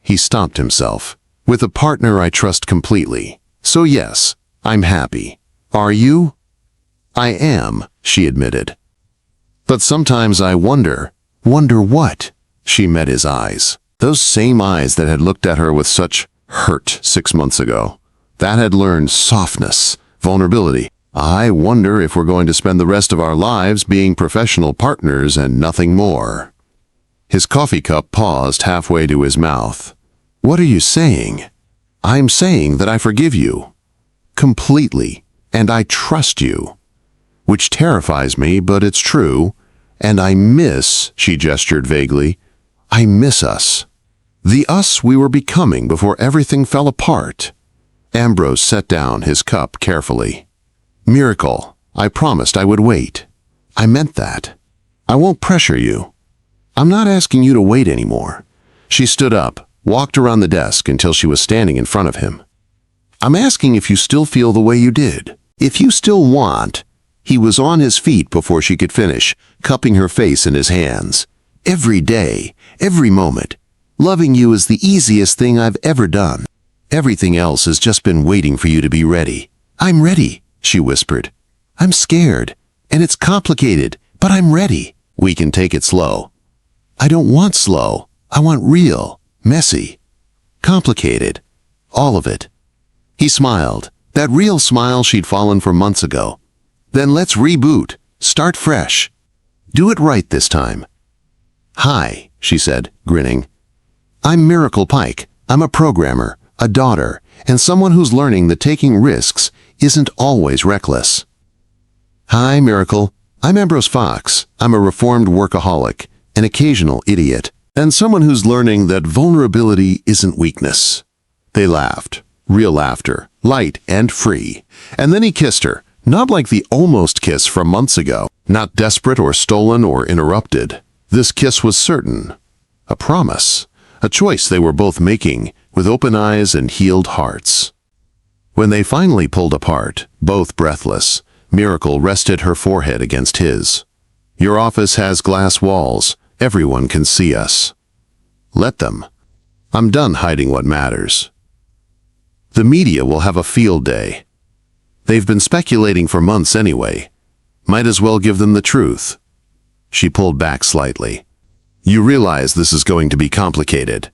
He stopped himself. "With a partner I trust completely. So yes, I'm happy. Are you?" "I am," she admitted. "But sometimes I wonder." "Wonder what?" She met his eyes. Those same eyes that had looked at her with such hurt 6 months ago. That had learned softness, vulnerability. "I wonder if we're going to spend the rest of our lives being professional partners and nothing more." His coffee cup paused halfway to his mouth. "What are you saying?" "I'm saying that I forgive you. Completely. And I trust you. Which terrifies me, but it's true. And I miss," she gestured vaguely, "I miss us. The us we were becoming before everything fell apart." Ambrose set down his cup carefully. "Miracle, I promised I would wait. I meant that. I won't pressure you. I'm not asking you to wait anymore." She stood up, walked around the desk until she was standing in front of him. "I'm asking if you still feel the way you did. If you still want." He was on his feet before she could finish, cupping her face in his hands. "Every day, every moment. Loving you is the easiest thing I've ever done. Everything else has just been waiting for you to be ready." "I'm ready," she whispered. "I'm scared, and it's complicated, but I'm ready." "We can take it slow." "I don't want slow. I want real, messy, complicated. All of it." He smiled, that real smile she'd fallen for months ago. "Then let's reboot, start fresh. Do it right this time." "Hi," she said, grinning. "I'm Miracle Pike. I'm a programmer, a daughter, and someone who's learning that taking risks isn't always reckless." "Hi, Miracle. I'm Ambrose Fox. I'm a reformed workaholic, an occasional idiot, and someone who's learning that vulnerability isn't weakness." They laughed, real laughter, light and free. And then he kissed her, not like the almost kiss from months ago, not desperate or stolen or interrupted. This kiss was certain, a promise, a choice they were both making with open eyes and healed hearts. When they finally pulled apart, both breathless, Miracle rested her forehead against his. "Your office has glass walls. Everyone can see us. Let them. I'm done hiding what matters. The media will have a field day. They've been speculating for months anyway. Might as well give them the truth." She pulled back slightly. "You realize this is going to be complicated.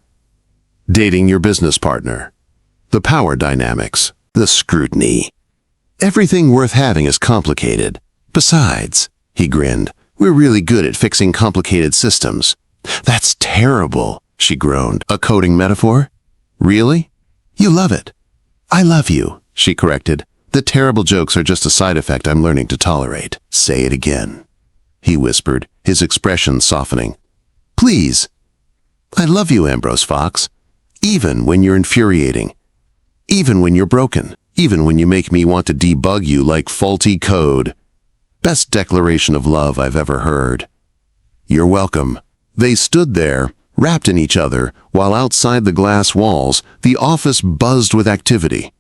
Dating your business partner. The power dynamics. The scrutiny. Everything worth having is complicated. Besides," he grinned, "we're really good at fixing complicated systems." "That's terrible," she groaned. "A coding metaphor? Really? You love it." "I love you," she corrected. "The terrible jokes are just a side effect I'm learning to tolerate." "Say it again," he whispered, his expression softening. "Please. I love you, Ambrose Fox. Even when you're infuriating. Even when you're broken. Even when you make me want to debug you like faulty code. Best declaration of love I've ever heard." "You're welcome." They stood there, wrapped in each other, while outside the glass walls, the office buzzed with activity.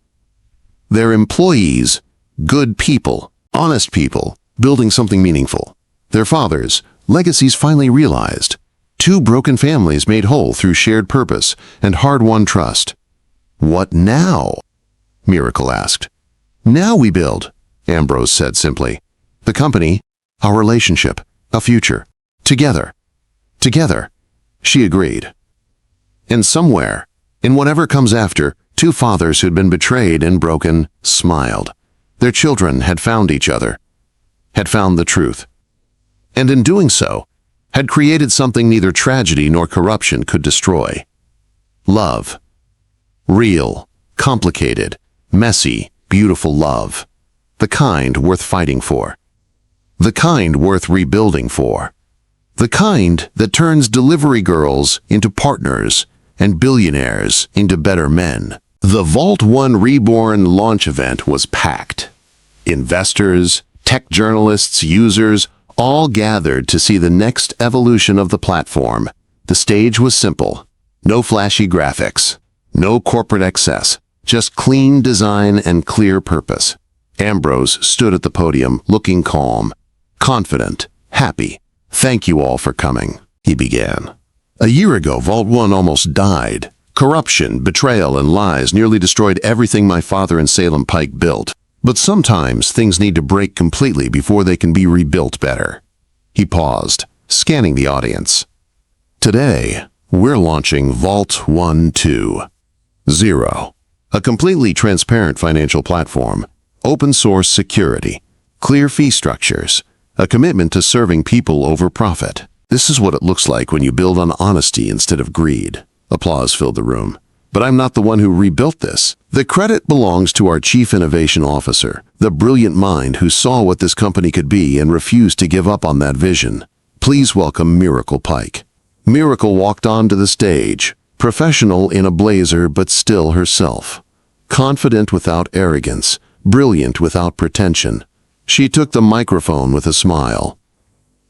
Their employees, good people, honest people, building something meaningful. Their fathers, legacies finally realized. Two broken families made whole through shared purpose and hard-won trust. "What now?" Miracle asked. "Now we build," Ambrose said simply. "The company, our relationship, a future. Together. Together." She agreed. And somewhere, in whatever comes after, two fathers who'd been betrayed and broken smiled. Their children had found each other, had found the truth. And in doing so, had created something neither tragedy nor corruption could destroy. Love. Real, complicated, messy, beautiful love. The kind worth fighting for. The kind worth rebuilding for. The kind that turns delivery girls into partners and billionaires into better men. The Vault 1 Reborn launch event was packed. Investors, tech journalists, users, all gathered to see the next evolution of the platform. The stage was simple. No flashy graphics. No corporate excess. Just clean design and clear purpose. Ambrose stood at the podium, looking calm, confident, happy. "Thank you all for coming," he began. "A year ago, Vault 1 almost died. Corruption, betrayal, and lies nearly destroyed everything my father and Salem Pike built. But sometimes things need to break completely before they can be rebuilt better." He paused, scanning the audience. "Today, we're launching Vault 1.2.0, a completely transparent financial platform, open source security, clear fee structures, a commitment to serving people over profit. This is what it looks like when you build on honesty instead of greed. Applause filled the room. But I'm not the one who rebuilt this. The credit belongs to our Chief Innovation Officer, the brilliant mind who saw what this company could be and refused to give up on that vision. Please welcome Miracle Pike. Miracle walked onto the stage, professional in a blazer but still herself. Confident without arrogance, brilliant without pretension. She took the microphone with a smile.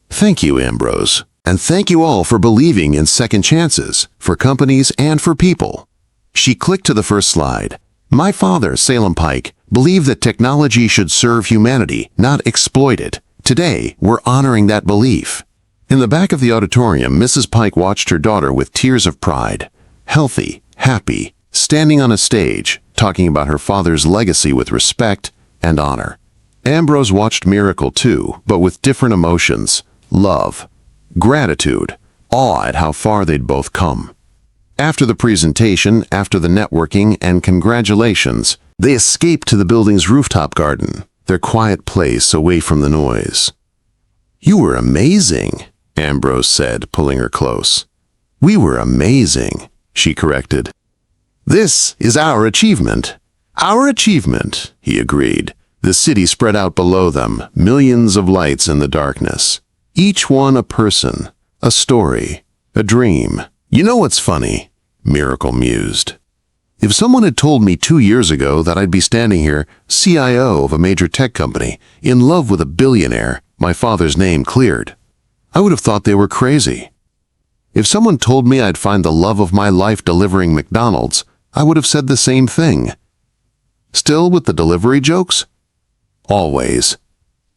Thank you, Ambrose. And thank you all for believing in second chances, for companies and for people. She clicked to the first slide. My father, Salem Pike, believed that technology should serve humanity, not exploit it. Today, we're honoring that belief. In the back of the auditorium, Mrs. Pike watched her daughter with tears of pride. Healthy, happy, standing on a stage, talking about her father's legacy with respect and honor. Ambrose watched Miracle too, but with different emotions. Love, gratitude, awe at how far they'd both come. After the presentation, after the networking and congratulations, they escaped to the building's rooftop garden, their quiet place away from the noise. You were amazing, Ambrose said, pulling her close. We were amazing, she corrected. This is our achievement. Our achievement, he agreed. The city spread out below them, millions of lights in the darkness. Each one a person, a story, a dream. You know what's funny? Miracle mused. If someone had told me 2 years ago that I'd be standing here, CIO of a major tech company, in love with a billionaire, my father's name cleared, I would have thought they were crazy. If someone told me I'd find the love of my life delivering McDonalds, I would have said the same thing. Still with the delivery jokes? Always.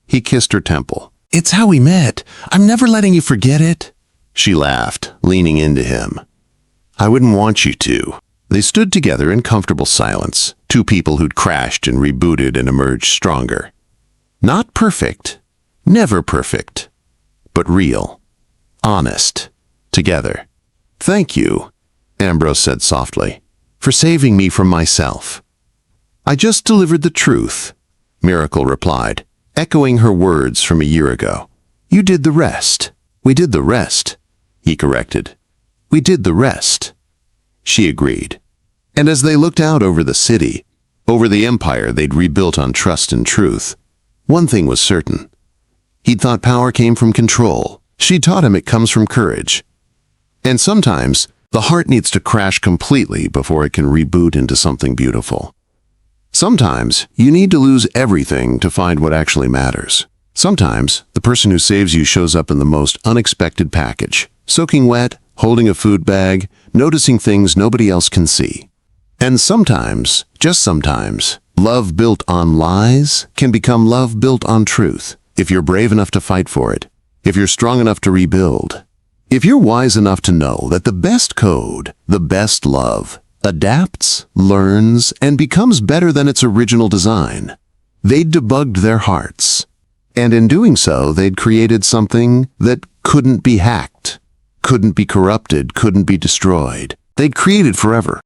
He kissed her temple. It's how we met. I'm never letting you forget it. She laughed, leaning into him. I wouldn't want you to. They stood together in comfortable silence, two people who'd crashed and rebooted and emerged stronger. Not perfect, never perfect, but real, honest, together. Thank you, Ambrose said softly, for saving me from myself. I just delivered the truth, Miracle replied, echoing her words from a year ago. You did the rest. We did the rest, he corrected. We did the rest. She agreed. And as they looked out over the city, over the empire they'd rebuilt on trust and truth, one thing was certain. He'd thought power came from control. She taught him it comes from courage. And sometimes, the heart needs to crash completely before it can reboot into something beautiful. Sometimes, you need to lose everything to find what actually matters. Sometimes, the person who saves you shows up in the most unexpected package, soaking wet, holding a food bag, noticing things nobody else can see. And sometimes, just sometimes, love built on lies can become love built on truth, if you're brave enough to fight for it, if you're strong enough to rebuild, if you're wise enough to know that the best code, the best love, adapts, learns, and becomes better than its original design. They'd debugged their hearts, and in doing so, they'd created something that couldn't be hacked, couldn't be corrupted, couldn't be destroyed. They'd created forever.